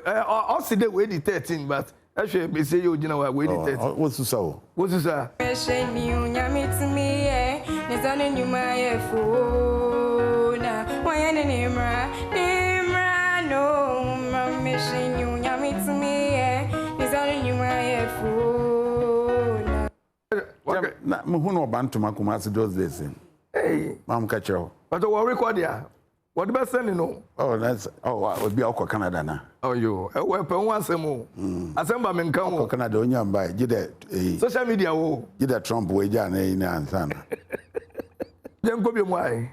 M: I'll see the way the 13, but actually, we say you know way the 13.
J: What's the so?
M: What's this?
J: who no Bantuma Kumasi those days.
M: Hey,
J: Mam Kacho.
M: But we record here. What the best thing,
J: Oh, that's I would be Oko Canada now.
M: Oh, you. A weapon once more. Assemble men come.
J: Canada, Onyam by Jide.
M: Social media,
J: Jide Trump, Wajan, and Sana.
M: Then go be why.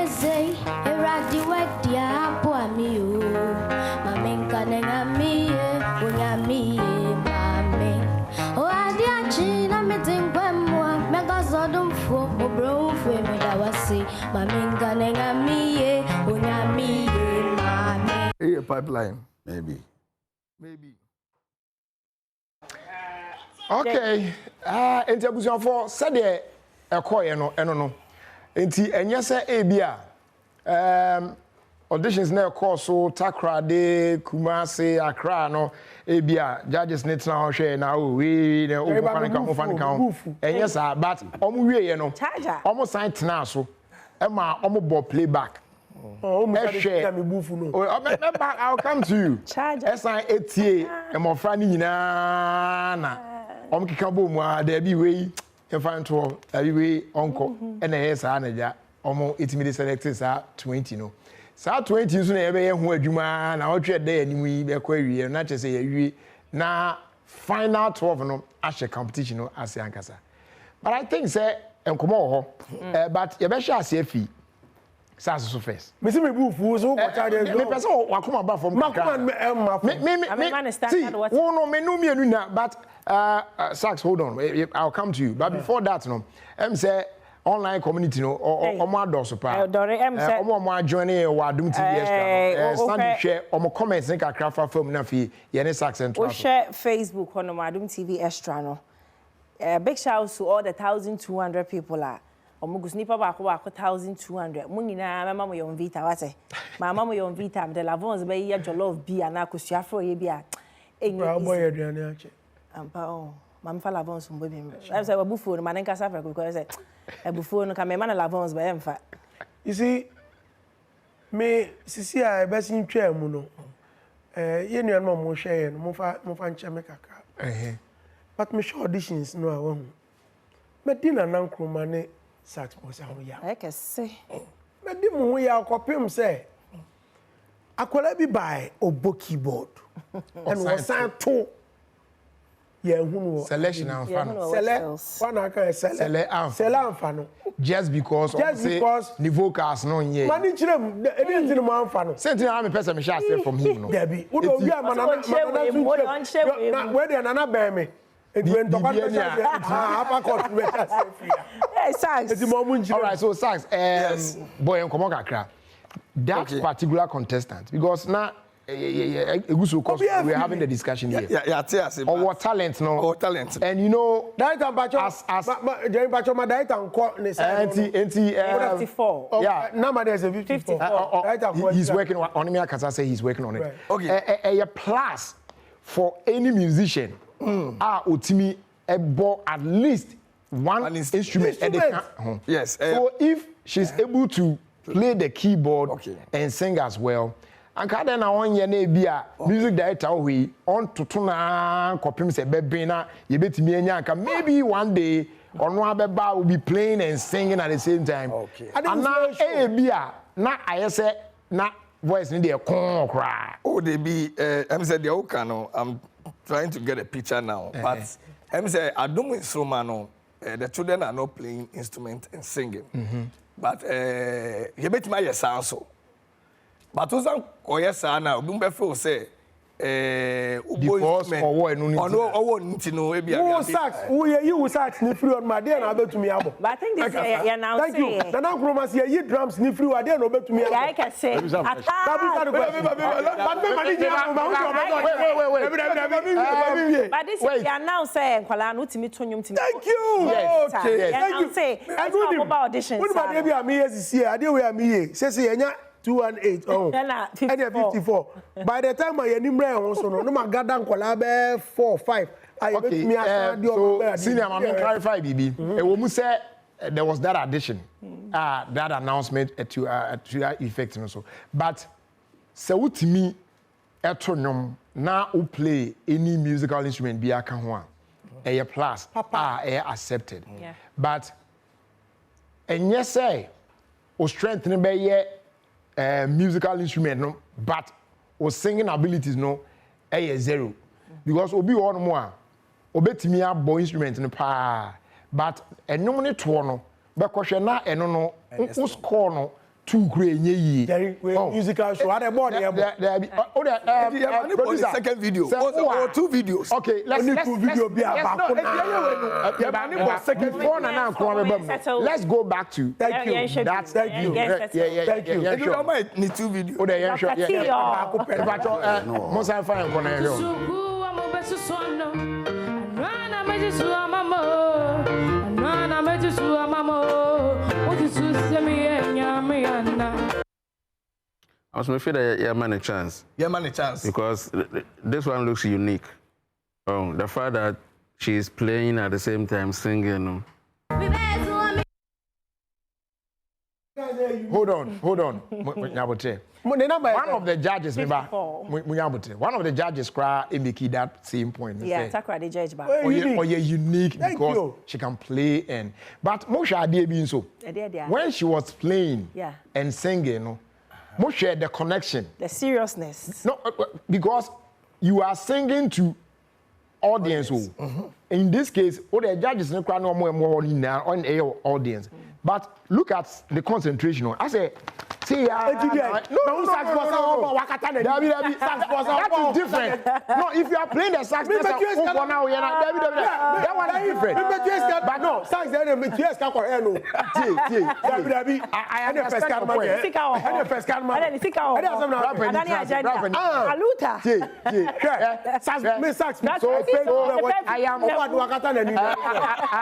C: Say, Eradi wet dia poami o. Mamen kanenga mi unyami mame. O adia china metingwa mwa mega zodum fo obro fwe medawasi. Mamen kanenga mi unyami mame.
M: A pipeline.
J: Maybe.
A: Okay. Interbution for said the ekoye no eno no. Enti enye se ebia auditions na course so Takra de Kumasi Accra no ebia judges net na ho hwe na o we na o fanika enye sa but omo wie no omo sign tena so e ma omo bo playback I'll come to you. Esan etie e mo fra ni nyina na omo kika bo mu a da bi we e fan to abi we onko e na yesa na ja omo itimi select sa 20 no sa 20 so na ebe ye ho adwuma na otwe da animu yi be kwa wie na chese ye wie na final 12 no ashe competition no ase ankasa but I think say enkomo ho but ye be sha ase afi SAS so first.
E: Me see me bufu so ko cha dey.
A: Me person wakoma ba from
E: Makuma
A: me see no me no me anu na but Sax hold on I'll come to you but before that no say online community no omo adoso pa omo join e wa Adom TV extra no stand share omo comments ne kakra fa fam na fi ye ne Sax and
B: we share Facebook on Adom TV extra no big shout out to all the 1200 people are omugus nipa ba ko 1200 mo nyina mama mo yon vita wate mama mo yon vita de lavons be ye jollof bi ana akosua fro ye bi a
E: enyi boy aduane ache
B: ampa o mam fa lavons mbo bi I say wabufu no manen kasa fra ko say wabufu no ka me man lavons ba emfa
E: you see me sisi a be sin twa mu no ye nua no mo hwe ye no mo fa nche me kaka but me show auditions no a wo me dina nan kroma ne Sax boss ahoya
B: I can say
E: me di mo ya akopem say akola bi buy obo keyboard and was sign to yeah hunu
A: selection and fan
E: one aka sele amfa no
A: just because the vocals no here
E: mani chirem e dey tin mo amfa no
A: same thing am person me share say from him no
E: debi wo do wi amana na we dey nana be me
A: all right so Sax boy enkomo kakra that particular contestant because now eguso cause we are having the discussion here our talent no and you know
E: that as Jerry Bacho my diet and call ne say
B: 54
E: yeah number there is 54
A: he's working on me akasa say he's working on it okay a plus for any musician otimi ebo at least one instrument at the
M: yes
A: so if she's able to play the keyboard and sing as well and kada na on ye na bia music director we on toto na kopim se bebe na ye betimi anya aka maybe one day ono abeba will be playing and singing at the same time and na bia na ayese na voice ni dey kon kra
M: they be I'm said the okano I'm trying to get a picture now but I'm say Adom Nsoromma no the children are not playing instrument and singing but you bet my sound so but osan koye sa na obi mbe feel say
A: because owo
M: ntino e bia
E: bia Sax you Sax ni free on my day na betumi abo
B: but I think this you now
E: thank you na kroma say you drums ni free ade na betumi abo
B: I can say
E: but
B: this you now say nkwala no timi tonyum timi
E: thank you
B: okay thank you say about auditions
E: we ba dey bia me yes see ade we am here say enya 218 oh and 54 by the time I nimre ho so no ma gada nkola be 4 5 I bet me asadi
A: so senior am clarify bibi e wo mu say there was that audition that announcement to that effect and so but se wutimi etonum na o play any musical instrument bi aka ho a plus accepted but enye say o strength ne be ye musical instrument no but o singing abilities no zero because obi one more obetimi abo instrument no pa but enum ne to no be kohwe na eno no o score no two great
E: musical show. Are board
M: producer second video. Or two videos.
A: Okay, let's let's go back to
E: thank you.
A: That's thank you.
E: Thank you.
M: If you don't mind, need two videos.
P: I was afraid that you man a chance.
M: Yeah, man a chance.
P: Because this one looks unique. The fact that she's playing at the same time singing.
A: Hold on. One of the judges, one of the judges making that same point.
B: Yeah, Takra the judge back.
A: Or you're unique because she can play and but Moshe Ade being so. When she was playing and singing, Moshe the connection,
B: the seriousness.
A: No, because you are singing to audience. In this case, all the judges no cry no more on air audience. But look at the concentration. I say, see, that is different. No, if you are playing the sax, that one is different. But no, sax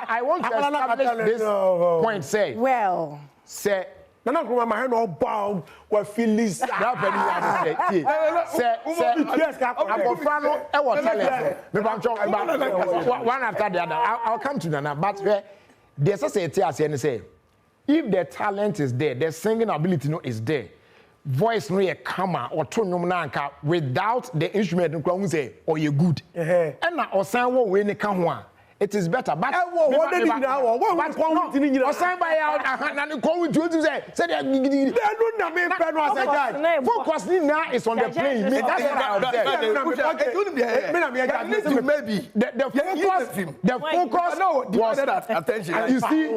A: I want to establish this point. Say,
B: well,
A: say.
E: Nana Nkrumah my hand all bound with Phyllis.
A: Say, Abofrano, I will tell you. One after the other. I'll come to Nana. But there's a say, if the talent is there, the singing ability is there, voice no a camera or tone no without the instrument no say or you good. And now or sign what we ne can it is better, but what did you know? What sign by out and going to say, focus now is on the plane. That's what I maybe the focus was attention. You see,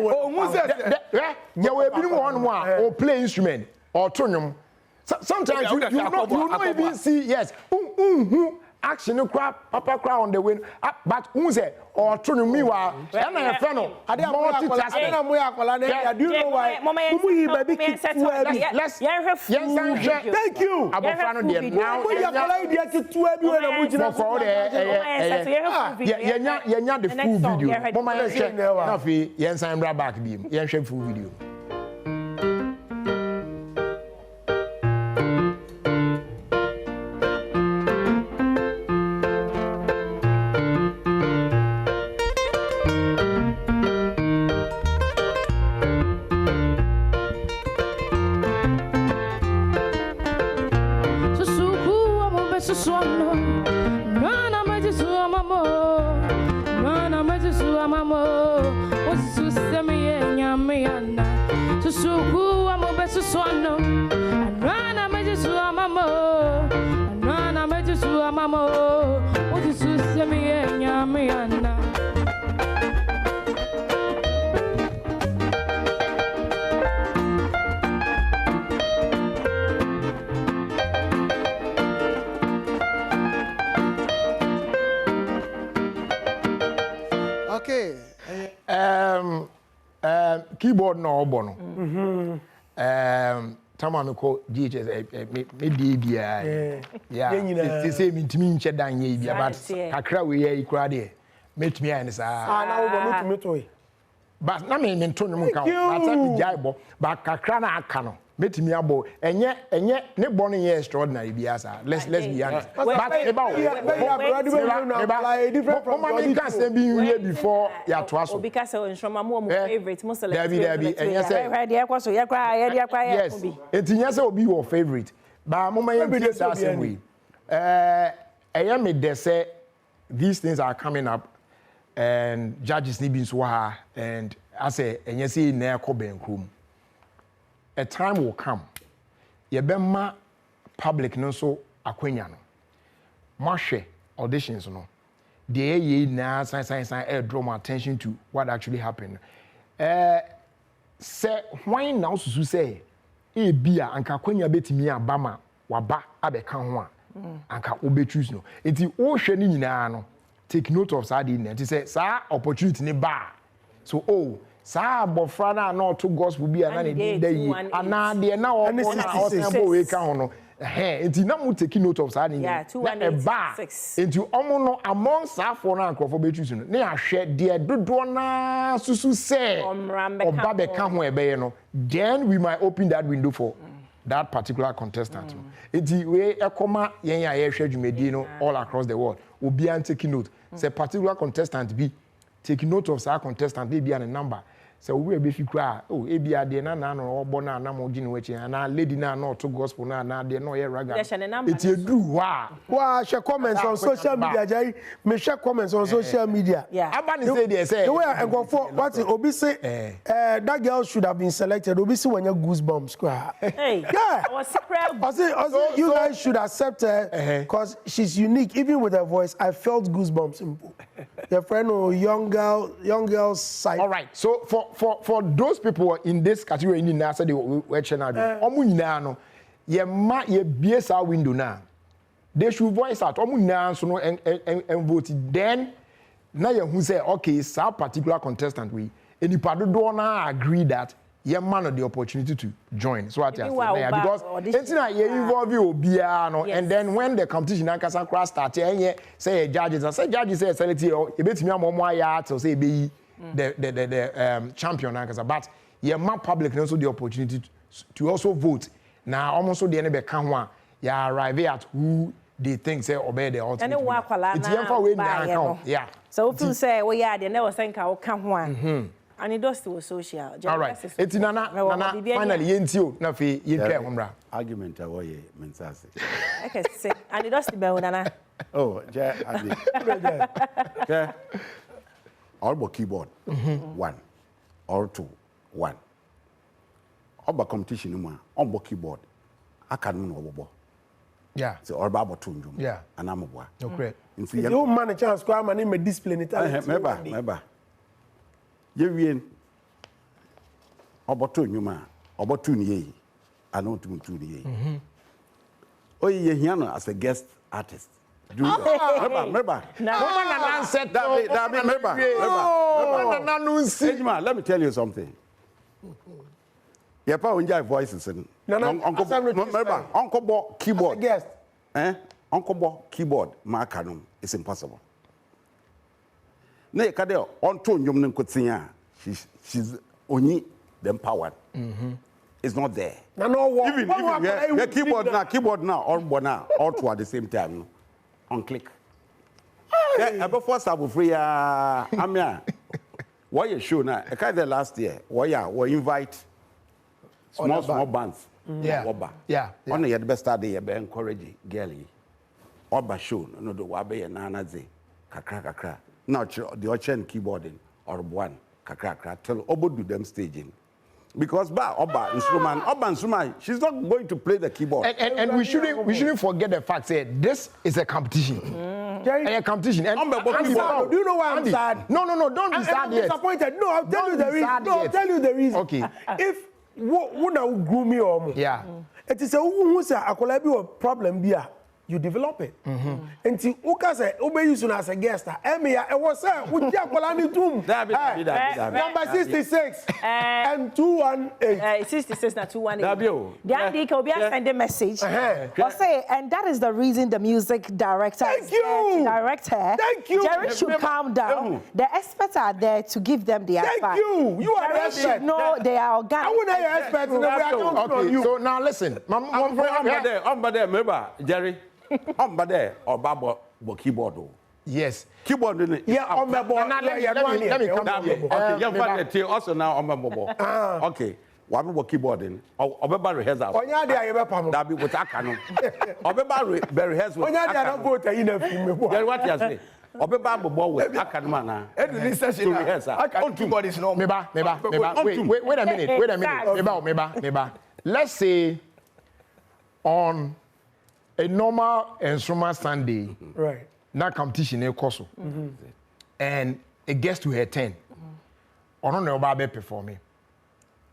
A: there will be one or play instrument or tone. Sometimes you don't even see, yes. Action no crap, papa cry on the wind. But who say or turn me wa? And I have no. Do you know why? Let's thank you. Abofrano there now. The full video. Mama let's check. Now fi yensan bra back bi. Yen hwe full video. Keyboard no obono. Tama me ko GHS me bia. Yeah. Say me ntimi nche dan ye bia but kakra we ye ikura de. Metumi an sa.
E: Na wo metumi to.
A: But na me nto nyum kan. But me jaibo but kakra na aka no. Metumi abo enye ne bo no ye extraordinary bia sa. Let's be honest. But about different from your can say be here before ya to aso.
B: Because Nsoromma mo favorite mo select.
A: Debi enye say.
B: Right there kwaso ya kwa
A: yes. Enti enye say obi your favorite. Ba mo man ye that same way. me they say these things are coming up and judges need to and I say and you see na room. A time will come. Ye bema public no so akwenya no. Mashe auditions no. The ye na sign draw my attention to what actually happened. Say why now so say e bia anka kwenya betimi abama waba abeka ho a anka obechoose no. Enti o hwe ni nyina no take note of saa dey na. Enti say saa opportunity ni ba. So saa abofra na to gospel bia na ne dey yi ana de na o na o say bo we ka ho no. Enti na mo take note of saa ni.
B: Yeah, 216.
A: Enti omo no among saa for na akrofo bechoose no. Na ahwe de dodo na susu say oba be ka ho ebe no. Then we might open that window for that particular contestant. Enti we ekoma yen ya ye hwe dwumedi no all across the world. Obi an take note. Say particular contestant be take note of sa contestant be an number. So we be fi kra ebi ade na no obo na mo gi ne wachi na lady na no to gospel na de no ye raga. It edu
E: wa share comments on social media Jerry. Me share comments on social media.
B: Yeah.
A: Abani say they say
E: the way I go for what Obi say that girl should have been selected. Obi say when you goosebumps cry.
B: Hey.
E: Yeah.
B: I was surprised.
E: I say you guys should accept her because she's unique. Even with her voice, I felt goosebumps. Your friend young girl's side.
A: All right. So for those people in this category in the they were channel omu nyina no ye ma ye biesa window na they should voice out omu nyina so no and vote then na ye hu say okay some particular contestant we enipa dodo na agree that ye man the opportunity to join so at because entina ye involve you obia no and then when the competition ankasa class start say judges say select e betimi amomo aya to say be the champion ankasa but ye man public also the opportunity to also vote now almost the any be kan ho a ya arrive at who they think say obey the ultimate.
B: And wa kwala na
A: yeah
B: so if you say we ya the never think ka kan ho a and it does to social.
A: All right. It's nana finally yentio na fe yentwa homra.
J: Argument awoye mensase.
B: Okay, say and it does to be nana.
J: Oh, ja abi. Okay. All keyboard. 1 or 2 1. All competition mu on keyboard. Aka no obobo.
A: Yeah.
J: So all about 2 njum.
A: Yeah.
J: Anamobwa.
A: Okay.
E: You man a chance kwa man me display it.
J: Meba. You win about 2 nyuma, about 2 ye. I know 2 ye. Oh, ye hiano as a guest artist. Remember. Let me tell you something. Your power enjoy voices and Uncle Bo keyboard.
E: Guest.
J: Uncle Bo keyboard markanum is impossible. Ne kade on to nyum nen kotia she's only the empowered. It's not there. Even keyboard now all two at the same time on click. Yeah, before start free amia. Why you show now? I kind of last year. We invite small bands.
A: Yeah.
J: On the best start day be encourage girlie. Oba show no do wa be na na ze kakra. Now the auction keyboarding or one kakra tell Obo do them staging. Because Oba Nsoromma, she's not going to play the keyboard.
A: And we shouldn't forget the fact that this is a competition. A competition. And
E: do you know why I'm sad?
A: No, don't be sad yet.
E: I'm disappointed. No, I'll tell you the reason. I'll tell you the reason.
A: Okay.
E: If who now groom me or
A: yeah.
E: It is a who say akola bi problem bi a you develop it. Enti uka say obe use as a guest. Emia e was say uji akola ni tum. Number 66 and 218.
B: 66 na 218. The obi send a message. Or say and that is the reason the music director is there to direct her.
E: Thank you.
B: Jerry should calm down. The experts are there to give them the advice.
E: Thank you. You are the expert.
B: Should know they are organic.
E: I wouldn't your experts in the way I don't know you.
A: So now listen.
J: I'm there, remember, Jerry. There or Babo keyboard.
A: Yes.
J: Keyboard.
E: Yeah, on my board.
A: Let me come here.
J: Okay, also now on my mobile. Okay. Wa be keyboard in. Obeba rehearsal.
E: Onya de aye be pam.
J: That be with akano. Obeba rehearsal.
E: Onya de na vote yi na fi me bo.
J: What you say? Obeba bobo we akano mana.
M: Any session rehearsal. Keyboard is no.
A: Meba. Wait a minute. Meba. Let's say on a normal Nsoromma Sunday,
E: right?
A: Na competition e koso. And it gets to her 10. Ono na oba be performing.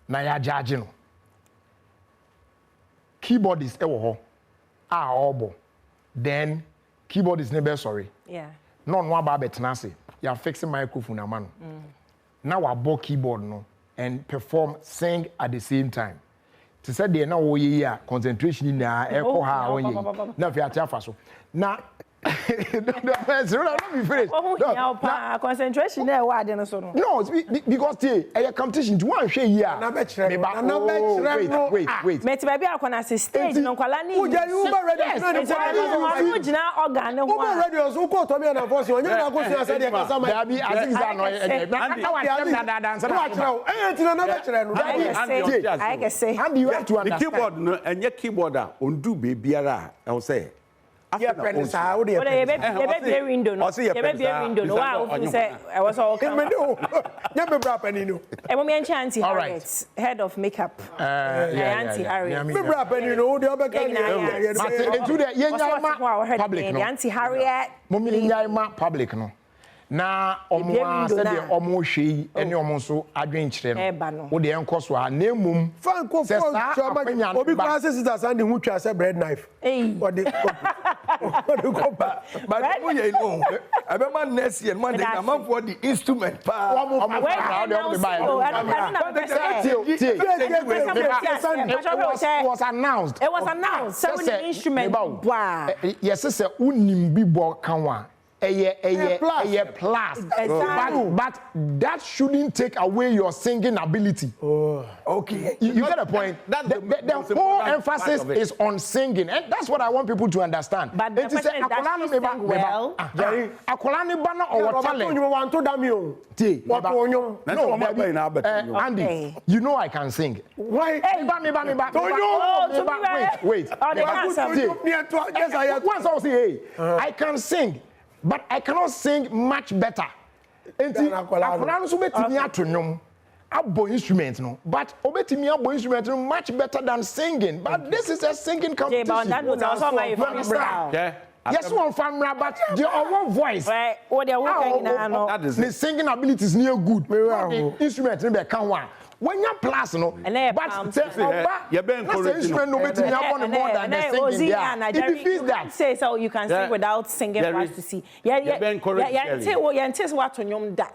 A: Na ya judge no. Keyboardist e wo ho. Obo. Then keyboardist ne be sorry.
B: Yeah.
A: No aba be tenase. Ya fixing microphone amano. Now wa bo keyboard no and perform sing at the same time. To say they na wo ye ya concentration na e ko ha wo ye. Na fi ati afa so. Na don't be finished.
B: Concentration there why dey so no.
A: No, because a competition to one share here. Wait.
B: Me ti baby akona se stage no kwala ni.
E: Uja you ba ready no dey
B: for you na organ no.
E: Uba ready so ko to me na voice onye na go see say dey kasa ma.
A: Dabi aziza no na wa na dancer na.
E: Eh tina na be kire no.
B: I can say.
A: And you have to understand.
J: The keyboard no enye keyboard a ondu be biara e wo say.
E: Yeah, friend, sir. What do you?
B: Be window no. Be window no. Wow, say I was all come.
E: Yeah, be brap any no.
B: E mo me Auntie Harriet, head of makeup. Auntie Harriet.
E: Be brap any no. The other guy.
A: But into the yenya public no.
B: Auntie Harriet.
A: Mo me yenya public no. Na omo ase de omo hwe ene omo so adwen kire no. Wo de enko so a na emum
E: fan ko obi kwa se sister Sandy hu twa se bread knife. What the
M: but mo ye no. Ebe man next year man dey man for the instrument pa.
A: It was announced.
B: It was announced. So the instrument. Wow.
A: Yes, sir. Unim bi bo kanwa. Plus. But that shouldn't take away your singing ability.
E: Oh,
A: okay. You get a point. The whole emphasis is on singing, and that's what I want people to understand.
B: But the question is that you sing well.
A: Akolani bana or talent.
E: You want to damn you.
A: No, Andy, you know I can sing.
E: Why?
A: Wait. Once I say, I can sing. But I cannot sing much better. Akolani so betimi atonwom abo instrument no, but obetimi abo instrument no much better than singing. But this is a singing competition. Yes, one family, but the one voice.
B: Right. What they are working now.
A: The singing abilities near good. The instrument no be kan one. When you plus no, but
J: you're being encouraged.
A: Instrument no betimi abo more than the singing. If you feel that,
B: say so you can sing without singing for us to see. Yeah. What to nyom da.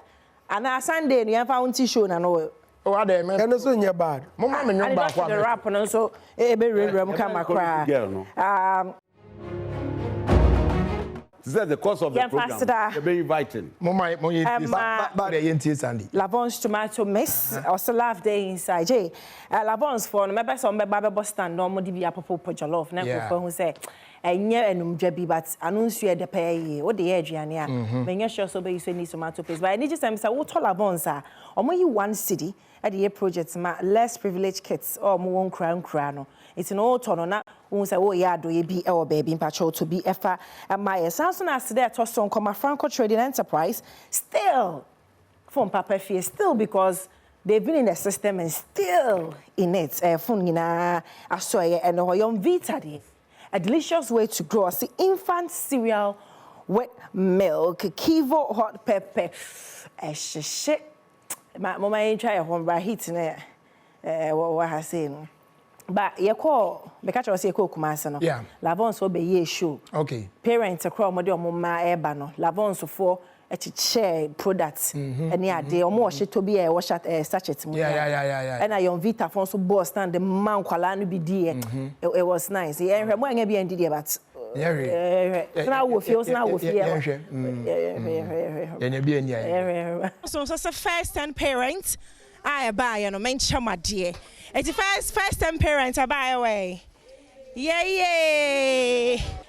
B: And a Sunday you found show na no.
A: Oh, I dey man.
E: And so you bad.
A: Mama me nyom ba kwa.
B: The rap no so e be rem kama kwa.
J: This is the course of the program. You're being invited.
B: Lavon's tomato mix. Also love day inside. Jay, Lavon's for no member some Bible stand no more DB apple jollof. Never for who say, and yeah, and jebby, but announce you the pay. What the edge and yeah. When you're sure so be you say need tomato paste. But I need just say, what all Lavon's are. Or more you one city at the projects, less privileged kids or more crown. It's an old ton na won say oh yeah do ye be or baby patrol to be efa my sounds na there toss on come Franco Trading Enterprise still from Papa Fie still because they've been in the system and still in it phone na asoye and hoyom vita dey a delicious way to grow see infant cereal with milk kivo hot pepper shit my mama try a home by heat na what I say. But you call because you say Kumasi no.
A: Yeah.
B: Lavon so be ye show.
A: Okay.
B: Parents across mo de omo ma eba no. Lavon so for a share products. And yeah, they omo she to be a wash at sachet mo.
A: Yeah.
B: And I on Vita phone so boss stand the man kwala no be there. It was nice. Yeah, mo anya be ndi there but na wo fie na wo fie.
Q: So first time parents I buy you know mention my dear. It's first time parents I buy away. Yeah.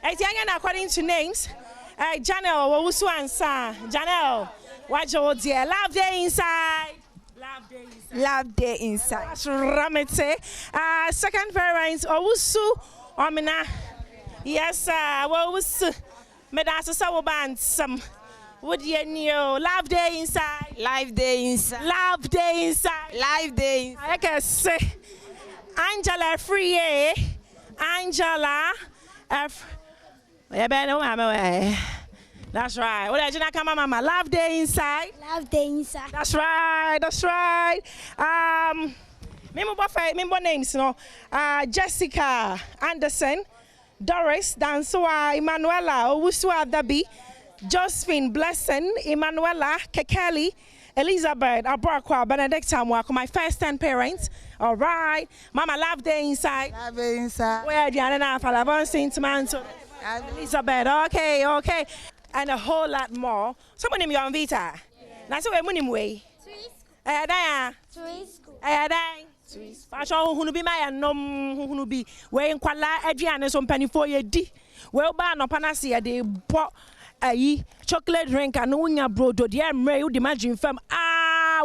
Q: It's young according to names. Janelle, Wawusu Ansa. Janelle, watch your dear. Love day inside. Love day inside. Love Day Inside. That's Ramete. Second parent, Owusu, Omina. Yes, sir. Well, Medasa Sawa Band, some. Would you know? Love Day Inside.
R: Live Day Inside.
Q: Love Day Inside.
R: Live Day Inside.
Q: I can say, Angela Free. Angela. That's right. What did you come, Mama? Love Day Inside.
C: Love Day Inside.
Q: That's right. That's right. Remember names, no? Jessica Anderson, Doris Dansoa, Emanuela Owusu Dabi, Josephine Blessing, Emanuela Kekeli, Elizabeth Abrakwa, Benedict Amwako, my first 10 parents. All right. Mama, Love Day Inside.
R: Love Day Inside.
Q: Where are you? Falavon Saint Manto. Elizabeth. Okay, okay. And a whole lot more. Someone name you on Vita. That's why money way. Fashion who be my nom who be wearing Kuala Adrian some penny for your D. Well, ban no panacea de bought a chocolate drink and no your bro do the Mary would imagine from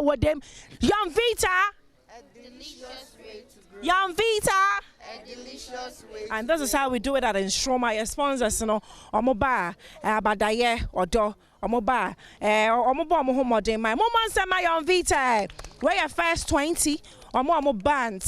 Q: what them young Vita. Young Vita.
R: A delicious way.
Q: And this is how we do it at Nsoromma. Your sponsors, you know, Omoba, Abadaye, Odo, Omoba, Omoba, Mohomode. My mom said, my young Vita, where your first 20, Omo band.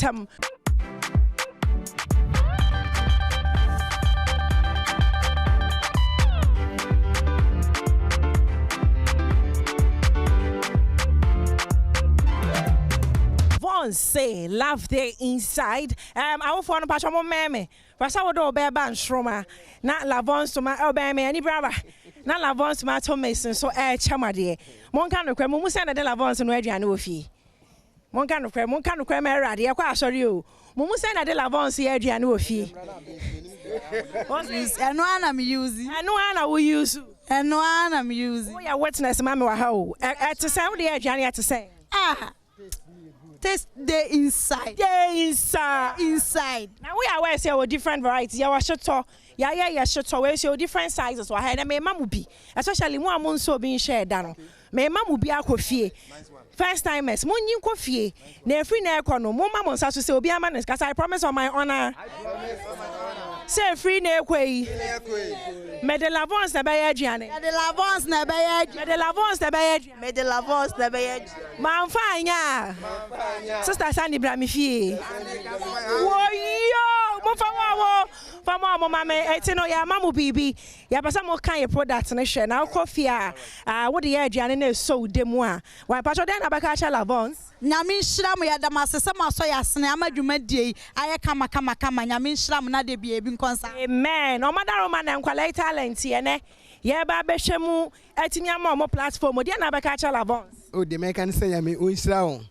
Q: Say Love Day Inside. I will find a patch of my mammy. But I would do bear band Nsoromma. Not Lavons to my Obama, any brother. Not Lavons to my Tom Mason, so chamadi. One kind of creme, who send a Lavons and Reggie and Woofy. One kind of creme, Radi, I quite assure you. Mumu send a Lavons here and Woofy.
R: And one I'm using.
Q: And one I will use.
R: And one I'm using.
Q: We are witness, Mamma, how at the sound the Johnny had to say.
R: Taste the inside.
Q: Inside. Now we are where say different varieties. Yeah, shoto. Yeah, shoto. We say different sizes. So I may mamu be. Especially one month so being shared down. May mamu be a coffee. First timers, mon you coffee. Ne free ne kono. Mo mamu sa so say obi amanes. Cause I promise on my honor. Say free ne kwei. Me de l'avance na baye aduane.
R: Me de l'avance na baye.
Q: Me de l'avance na baye.
R: Me de l'avance na baye.
Q: Manfanya. Sister Sandy bra me fie. Wo yo, mo fama mo mama eti no ya mamu bibi. Ya pasa mo kan your product na hwe na coffee what the aduane na so demu a. Wa pa so den na baka cha l'avance.
R: Nyame nhira mo ya damasese maso ya sene amadwuma die aye kama nyame nhira mo na de bia bi nkonsa.
Q: Amen. O madaro man en kwalai talent ye ne. Ye ba behwemu atimi ama mo platform de na baka cha l'avance.
S: O de me kan say nyame o nhira won.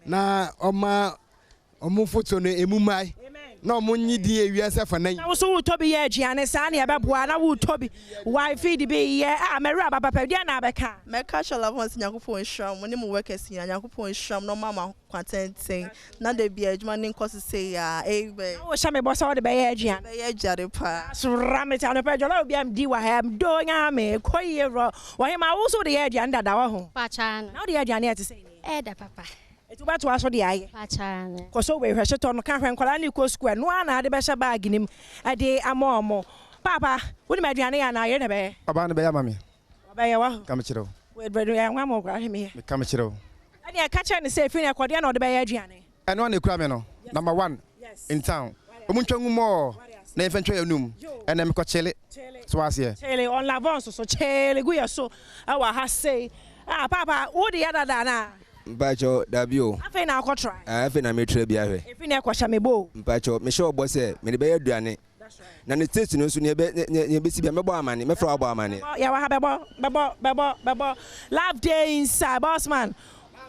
S: Na omo photo no emumai. No mo nyidi ewiase fa nan.
Q: Na wo so wo tobi ye aduane sa na ye beboa na wo tobi. Wifi de be ye amera baba pa de na baka.
T: Me ka cha l'avance nyakopon nhram mo ne mo workers nyakopon nhram no mama Contestant na de bia adwuma ne nkosi say ya amen.
Q: Wo sha me bossa wo de be ye aduane.
T: Be ye jare pa.
Q: So rameta no pa jola obi am di wa ha do nya me koye ro. Wo he ma wo so de ye aduane dada wa ho.
C: Pa cha na.
Q: Na wo de ye aduane ate say ni.
C: Da papa.
Q: Etu ba to aso de aye.
C: Pa cha na.
Q: Ko so we hwehwe to no kan hwen kwala ni ko school no ana de be sha bag nim. Ade amomo. Papa, wo de ma aduane ya na ye ne be.
S: Aba ne be ya mami.
Q: Ba ye wa.
S: Kam chiro.
Q: We bredo ya nwa mo kwa he me.
S: Me kam chiro.
Q: Ani e ka che ne say fi ne kwade na o de be ye aduane.
S: And one ekura me no. Number 1 in town. Omuntwangu mo na e fentwe enum. And em ko chele. So was here.
Q: Chele on l'avance so chele gu ya so. Awa ha say. Papa, wo de ya dada na.
U: Mpacho dabio.
Q: Afi na akọ try.
U: Afi na me try bia hwe.
Q: Efi na ekwa me bo.
U: Mpacho me show boss e me de be aduane. Na ne state no so ne be si bia me bo amane, me fra bo amane.
Q: Ya wa ha bebo. Love Day Inside, boss man.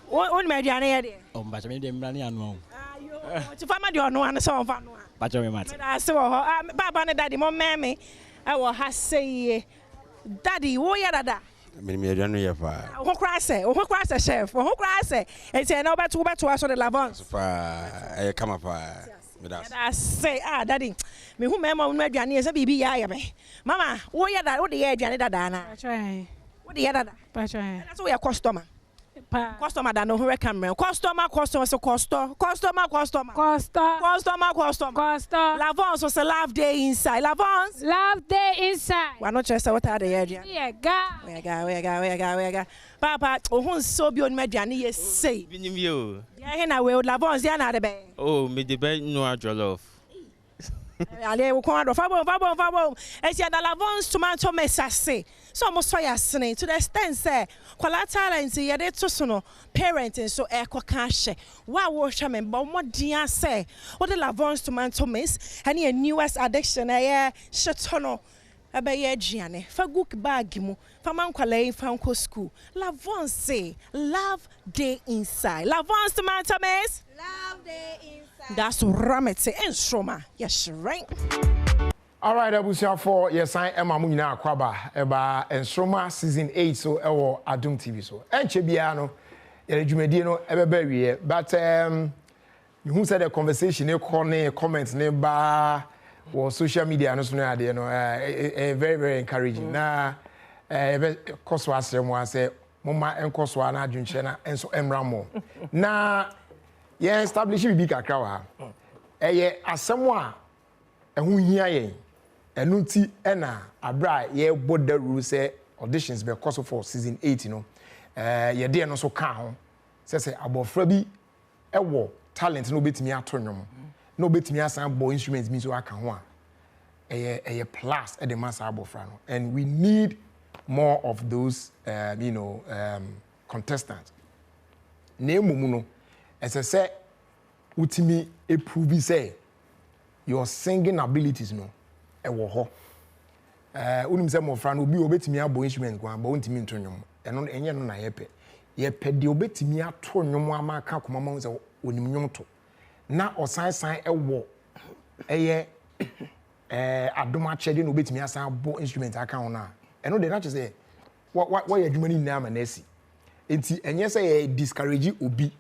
Q: Won me aduane ye de.
V: O mpacho me de mbrane anu.
Q: Ayo, ti fama de onu an so on fa no.
V: Mpacho me mat.
Q: Na se wo ho. Baba ne daddy mo meme. I wo ha say daddy wo ya dada.
U: Me aduane ye fa.
Q: Wo kra se chef. Wo kra se. Enti na obeto aso de l'avance.
U: Fa e kama fa. Me das.
Q: I say daddy. Me hu mema wo aduane ye se bibi ya ya me. Mama, wo ya dada, wo de ye aduane dada na.
W: Mpacho.
Q: Wo de ya dada.
W: Mpacho.
Q: Na so we customer. Customer that know who camera. Customer so customer. Lavance was a love day inside. Lavance.
H: Love day inside.
Q: We're not just what are the area.
H: Yeah, God.
Q: Papa, oh, so be on Mediani, yes, say.
F: You.
Q: Yeah, and I will Lavance, yeah, not the bed.
F: Oh, me the bed no jollof.
Q: Ale wo kwado fabo esi ada Lavance tomato message so almost so yasene to the extent say kwala talent ye de to so no parenting so e kwa ka wa wo hwa me ba mo dia say what the Lavance tomato mess and your newest addiction eh shito no abaye aduane fa gook bag mu fa man kwala in fa nko school Lavance say love day inside Lavance tomato mess
H: Love day inside.
Q: That's Ramete Nsoromma. Yes, right.
A: All right, Abusia for yes, I am Amuna Kwaba about Nsoromma season 8 so our Adom TV so. Enchebiano, Jumedino, every but who said a conversation, a corner comments nearby or social media, no sooner, you know, very, very encouraging. Now, Coswa say, Mama and Coswa, and Adjunchena, and so Emramo. Now, yeah, establish big akra asemwa ehun hia yen enunti ena abra ye border rule say auditions be course for season 8 you know ye de no so ka ho say abofra bi ewo talent no betimi atonwom no betimi asan bo instruments mi so aka ho a plus at the mass abofra no and we need more of those contestants nemu no as I say, utimi prove say your singing abilities no ewo ho. Unim say mo friend obi obetimi abo instrument kwa ba untimi ntonyom. Eno enye no na yepe. Yepe de obetimi ato nyom ama ka komama wo say onim nyom to. Na osan ewo eye Adom achede no obetimi asan abo instrument aka ho na. Eno de na che say what you adwuma ni na ma na asi. Enti enye say discourage obi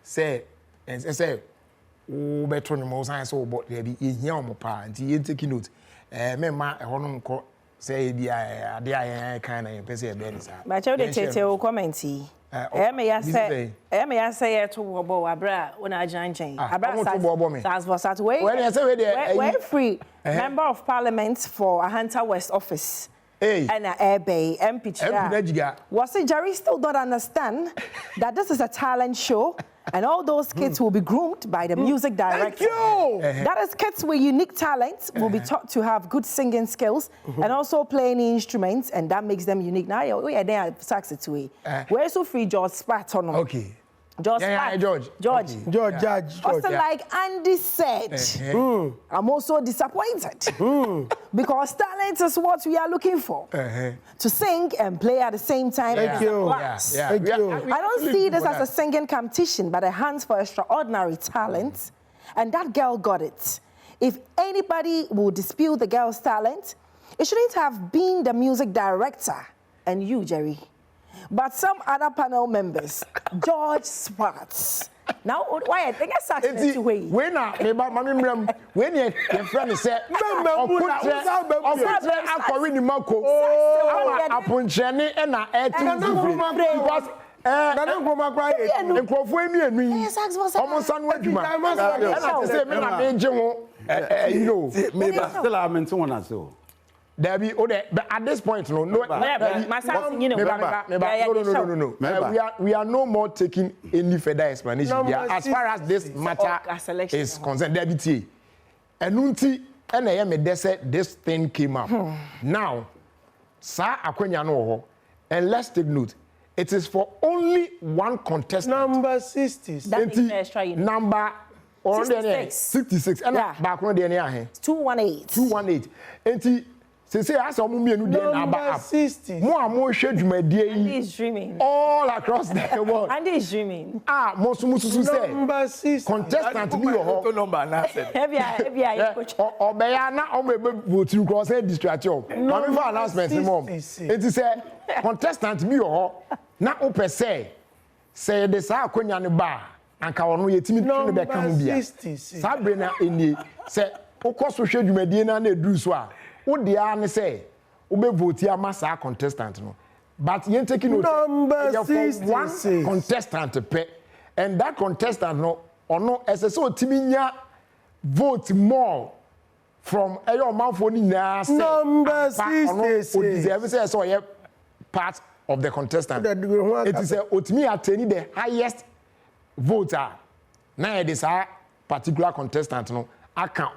A: say o beto no mo san so but there be ehia o mo pa nti ye take note memma e hono nko say bi ade ayen kan na yen pese e be ni sa
B: ba che o de tete o comment yi me ya say to wo abra wona ajanchen abra sat we free member of parliament for Ahanta West office. Hey. And Airway MP. Was it Jerry still don't understand that this is a talent show and all those kids will be groomed by the music director. That is kids with unique talents will be taught to have good singing skills and also playing instruments, and that makes them unique. Now we are there sax it to we're so free George Spartan.
A: Okay.
B: George. Also, like Andy said, I'm also disappointed because talent is what we are looking for. To sing and play at the same time.
E: Thank you.
B: I don't see this as a singing competition, but a hands for extraordinary talent. And that girl got it. If anybody will dispute the girl's talent, it shouldn't have been the music director and you, Jerry. But some other panel members, George Sparks. Now, why I think I said it way.
A: When when your friend said, Debbie, but at this point, no. We are no more taking any further explanation as far as this matter is concerned. Debbie, and this thing came up. Now, sir, and let's take note. It is for only one contestant.
E: Number 60.
A: Number 66. And back on the
B: 218.
A: 218. And say as omumienu dey na ba up. Mo amo hwe dwumadie
B: is dreaming
A: all across the world.
B: And is dreaming.
A: Mo susu say
E: number 60
A: contestant bi yo ho
M: number na said.
B: Heavy coach.
A: Obeya na o me vote you cross distract you. Mami for announcement mom. It say contestant bi yo ho na o pe say de sa akonya ne ba anka wono yetimi twi ne be ka ho bia. Sa bre na eni say okoso hwe dwumadie na eduru so a Udia say, Ube vote ya massa contestant no. But you're taking
E: number 66.
A: One contestant to pay, and that contestant no as a so timinya vote more from your mouth for
E: number 66.
A: So yeah, part of the contestant. It is a otimi attaining the highest voter. Now it is a particular contestant no. I can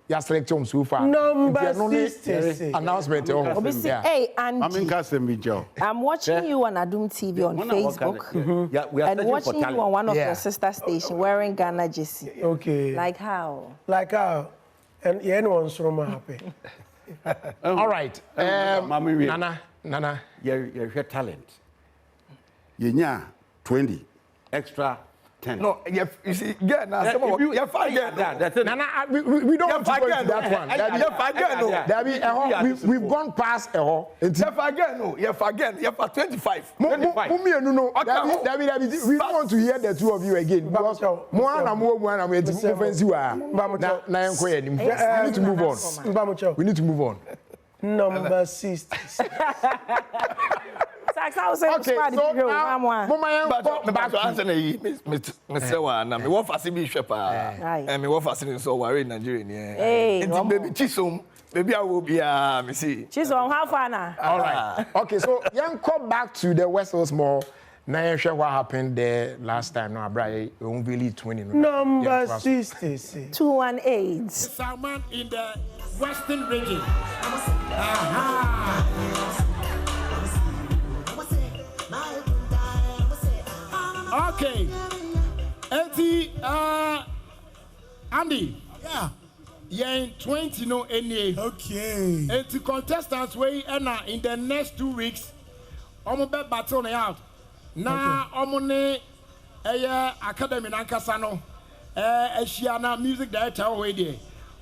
A: you select him so far.
E: Number 66.
A: Announcement.
B: Hey, Andy. I'm watching you on Adom TV on Facebook. And watching you on one of your sister stations wearing Ghana jersey.
E: Okay.
B: Like how?
E: Like how? And yeah, no one's from happy.
A: All right. Nana.
J: Your talent. You 20 extra. 10.
M: No, you see, get now. You're fine.
A: We don't want to go into that one. We've gone past a whole.
M: You're 25.
A: We don't want to hear the two of you again. Because we need to move on.
E: Number 60.
A: Okay, so now,
M: back to answer Mr. One. I want to see me shepherd. And me want to see so worry Nigerian. Hey, baby Chisom, maybe I will be me see.
B: Chisom, how far now?
A: All right. Okay, so young come back to the Westels Mall. Now you share what happened there last time. Now, Brian, you won't really 20.
E: Number 66.
B: 218.
G: Salman in the Western region. Okay. Andy.
I: Yeah.
G: Yeah, 20 no any.
I: Okay.
G: And the contestants way in the next 2 weeks. I'm be battle out. Na omone academy nankasa no Asiana music director we there.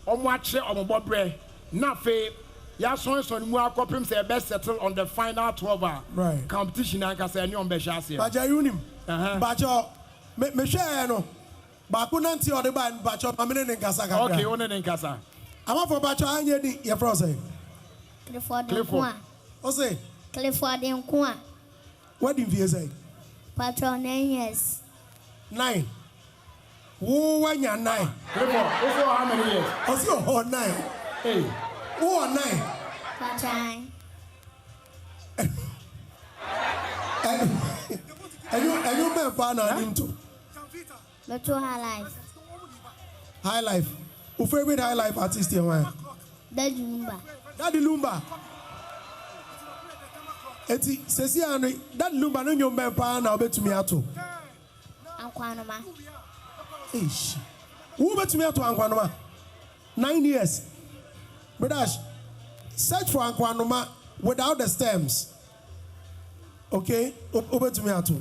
G: Omo ache omo bobre. Na fe ya so mu akopim say best settle on the final 12
I: right.
G: Competition nankasa any on be shase.
I: Baja unim. Bacha me share no. Ba ku nanti o de ba bacha amene ne nkasa ka.
G: Okay, one ne nkasa.
I: Ama for bacha anye di ye fro say.
C: Clifford Nkoa.
I: O say
C: Clifford Nkoa.
I: What do you say?
C: Patron 9 years.
I: 9. Who when you're 9?
G: Clifford, how many years?
I: I see 9.
G: Hey.
I: Who are 9?
C: Patron.
I: And you been fan on him too?
C: But to High Life.
I: High Life. Who favorite High Life artist here, man?
C: Daddy Lumba.
I: Daddy Lumba. Eti sesi anu that Lumba no nyombe pa na obetumi ato.
C: Ankwanoma.
I: Ish. Who betumi ato Ankwanoma? 9 years. Brothers, search for Ankwanoma without the stems. Okay? Obetumi ato.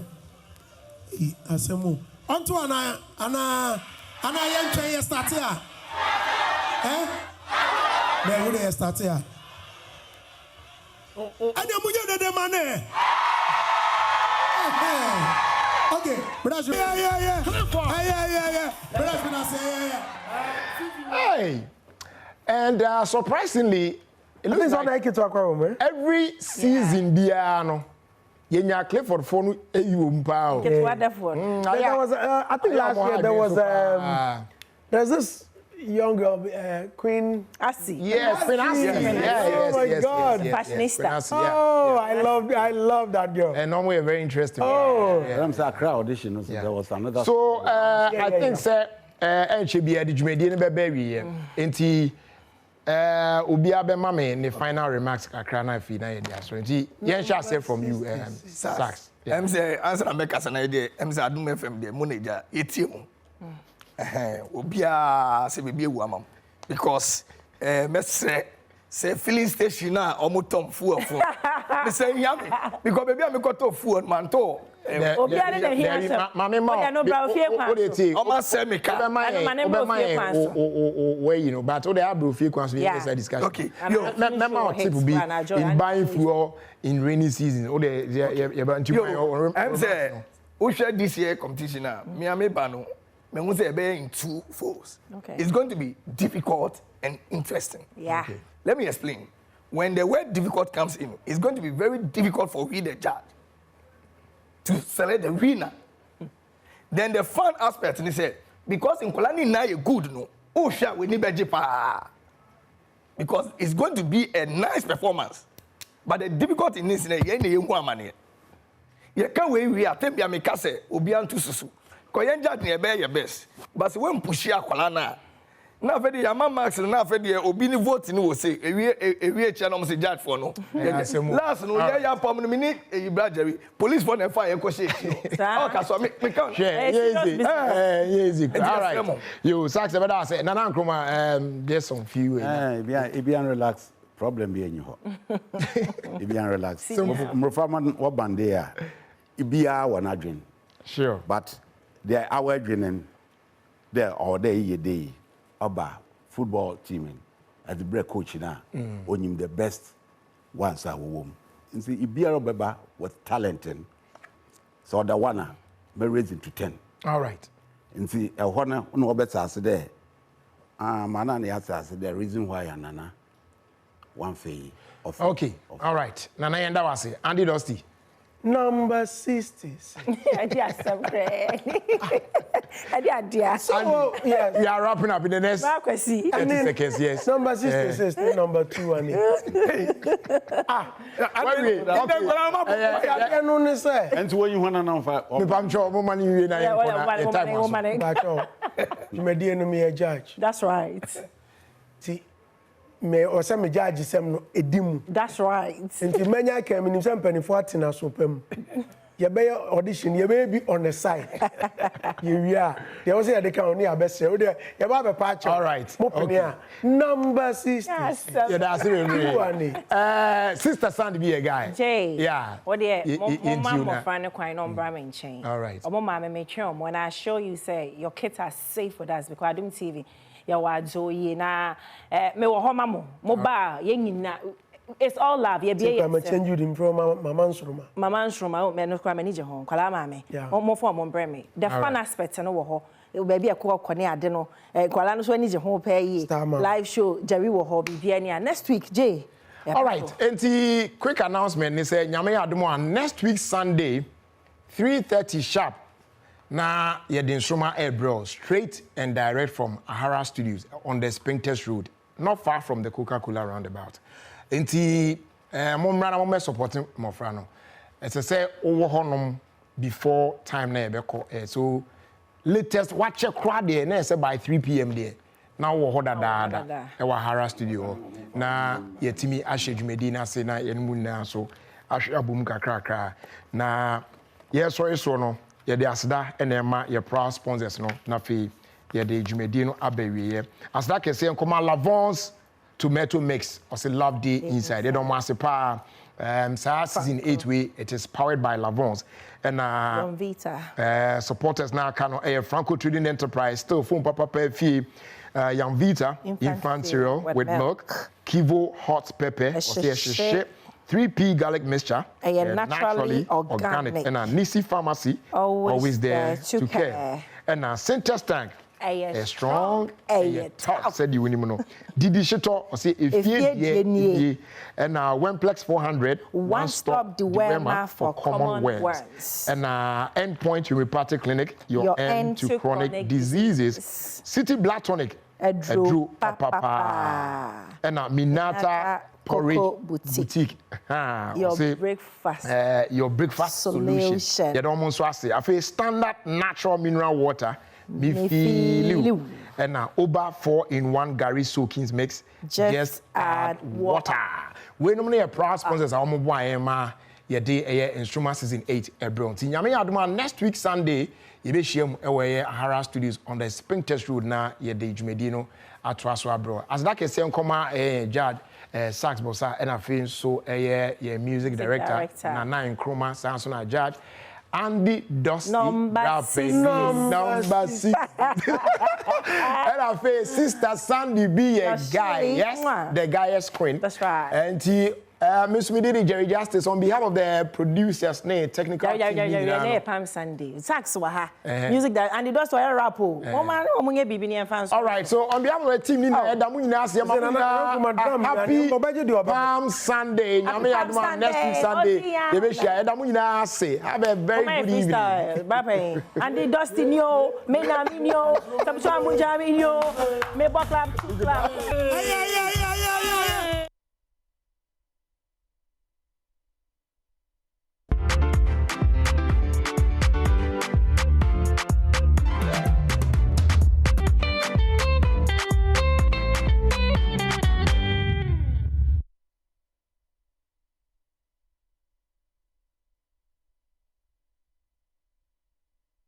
I: Asemu. Onto ana yentwe ye start here. Then we start here. Okay, but yeah.
A: Hey, and surprisingly, it looks like every season, Biano. Yenya Clifford phone
B: There
E: was, I think last year there was there's this young girl, Queen
B: Asi.
A: Yes, Queen Asi.
E: Oh my God,
B: fashionista.
E: Oh, I love that girl.
A: And normally very interesting.
J: Oh, I'm saying crowd audition. There was another.
A: So I think sir, NCB Adijumedi ne bebe enti obi abema me the final remarks kakra na fi na ye dia so enti yen shall say from you Sax.
M: I'm say answer na make as an idea. I'm say Adom FM dey manager etie ho. Obia se bebe ewu amam because mesre say filling station na omotom fuel for me say yam because baby am got to fuel man to
B: obia dey hear
A: mama ma
B: no bra ofie kwan
M: o ma say me ka
A: where you know but o dey have ofie kwan so yes discussion
M: okay
A: mama tip be in buying fuel in rainy season o dey you
M: I'm say o share this year competition na me am ba no me who say be in 2 folds.
B: Okay.
M: It's going to be difficult and interesting.
B: Yeah.
M: Okay. Let me explain. when the word difficult comes in, it's going to be very difficult for we, the judge, to select the winner. Then the fun aspect, and he said, because in Kolani now you're good, no, oh, sure, we need better. Because it's going to be a nice performance. But the difficulty in this is you can't wait, we are tempting me case, Obian to Susu. Koyenja near your best. But when push ya Kolana. Now, for the Yama Max and now for the Obini voting, will say, a channel say judge for no. Last, no, ya permanent minute, a Bradbury, police for the fire question. Okay, so me count.
A: Yes, all right. You Sax about us, Nana Kroma, just some few.
J: If you relax, problem be in your if you relax. Mrofaman or Bandea, it be our dream.
A: Sure.
J: But they're our dream there all day, ye day. Oba football team as the break coach now on him the best ones are womb. And see Ibia Beba was talented. So the one may raise it to 10.
A: All right.
J: And see a honor no better there. Manani has the reason why Nana one fee of
A: okay. All right. Nana Yanda was it. Andy Dusty.
E: Number 60s.
A: So, yes. We are wrapping up in the next 30 seconds, yes.
E: Number 66, number 2 and
J: and when you want to know
E: you may dear me a judge.
B: That's right.
E: See, me or some judge some edimu.
B: That's right.
E: And the many came in some penny 14 as open. You be audition, you may be on the side. You are. There was a count near best. You have a patch.
A: All right.
E: Okay. Number 60.
A: Yes, yeah, that's it. Sister Sandy be a guy.
B: Jay.
A: Yeah.
B: What dear, mama friend quite on Bramin chain.
A: All right.
B: Mama make sure when I show you say your kids are safe with us because I do TV. Ya wadzo ye na me wo ho mamo mobile ye nyina it's all love ye be
E: I'm change you from Mama Nsoromma
B: me no kwa me nije ho kwala ma me mo fo mo bre me the fun aspect no wo ho baby e ko kone ade no kwala no so nije ho pa yi live show Jerry wo ho bibia ni next week Jay.
A: All right, and the quick announcement is nyame Adom on next week Sunday 3:30 sharp. Na Nsoromma Airbro straight and direct from Ahara Studios on the Spring Test Road, not far from the Coca-Cola roundabout. Enti momrana mo supporting mofrano. It's a say over honum before time na ebeko. So latest watch crowd there na say by 3 p.m. there. Now wo hoda da e wa Ahara Studio. Na yetimi ahedwumedi na say na yenmu na so ahwabum kakra na sorry so no ye de asda enema ye proud sponsors no na fe ye de dwumedi no abawie asda kese nkoma Lavons tomato mix or say love day inside they don't want pa season 8 way it is powered by Lavons and
B: Vita
A: supporters now can Franco Trading Enterprise still phone papa fee Young Vita infant cereal with milk Kivo hot pepper or say 3P garlic mixture, naturally organic, and Nisi Pharmacy, always there to care. And Center Tank, a strong, a top, said you know. Didi Shito, or say if ye, and Wemplex 400,
B: one stop the Wema for Commonwealth.
A: And Endpoint Homeopathic Clinic, your end to chronic diseases. City Black Tonic, a Drew Papa, and Minata. Porridge boutique.
B: Your breakfast
A: solution. You don't almost say I feel standard natural mineral water. Me feel and now over 4-in-1 Gary soakings mix. Just add water. We normally a proud sponsors are almost ye day Nsoromma season 8 ebron. Ti nyame adoma next week Sunday ye be shiem ewe Ahara Studios on the Spring Test Road na ye day dwumedi no atraso abro. As that kese nkoma judge Sax Bossa and I feel so a music director Nana Nkrumah sounds on a judge Andy Dusty
B: number 6
A: and I feel Sister Sandy be a guy, yes, the guy is queen.
B: That's right.
A: And he Miss Midiri Jerry Justice, on behalf of the producers, technical team.
B: Yeah, Palm Sunday. Sax waha. Music that and the doors were rap.
A: All right, so on behalf of the team, happy Palm Sunday. Next week Sunday. Have a very good evening.
B: And the Dustin yo, Menaminyo, Samsung Munjaminyo, Mebok Club.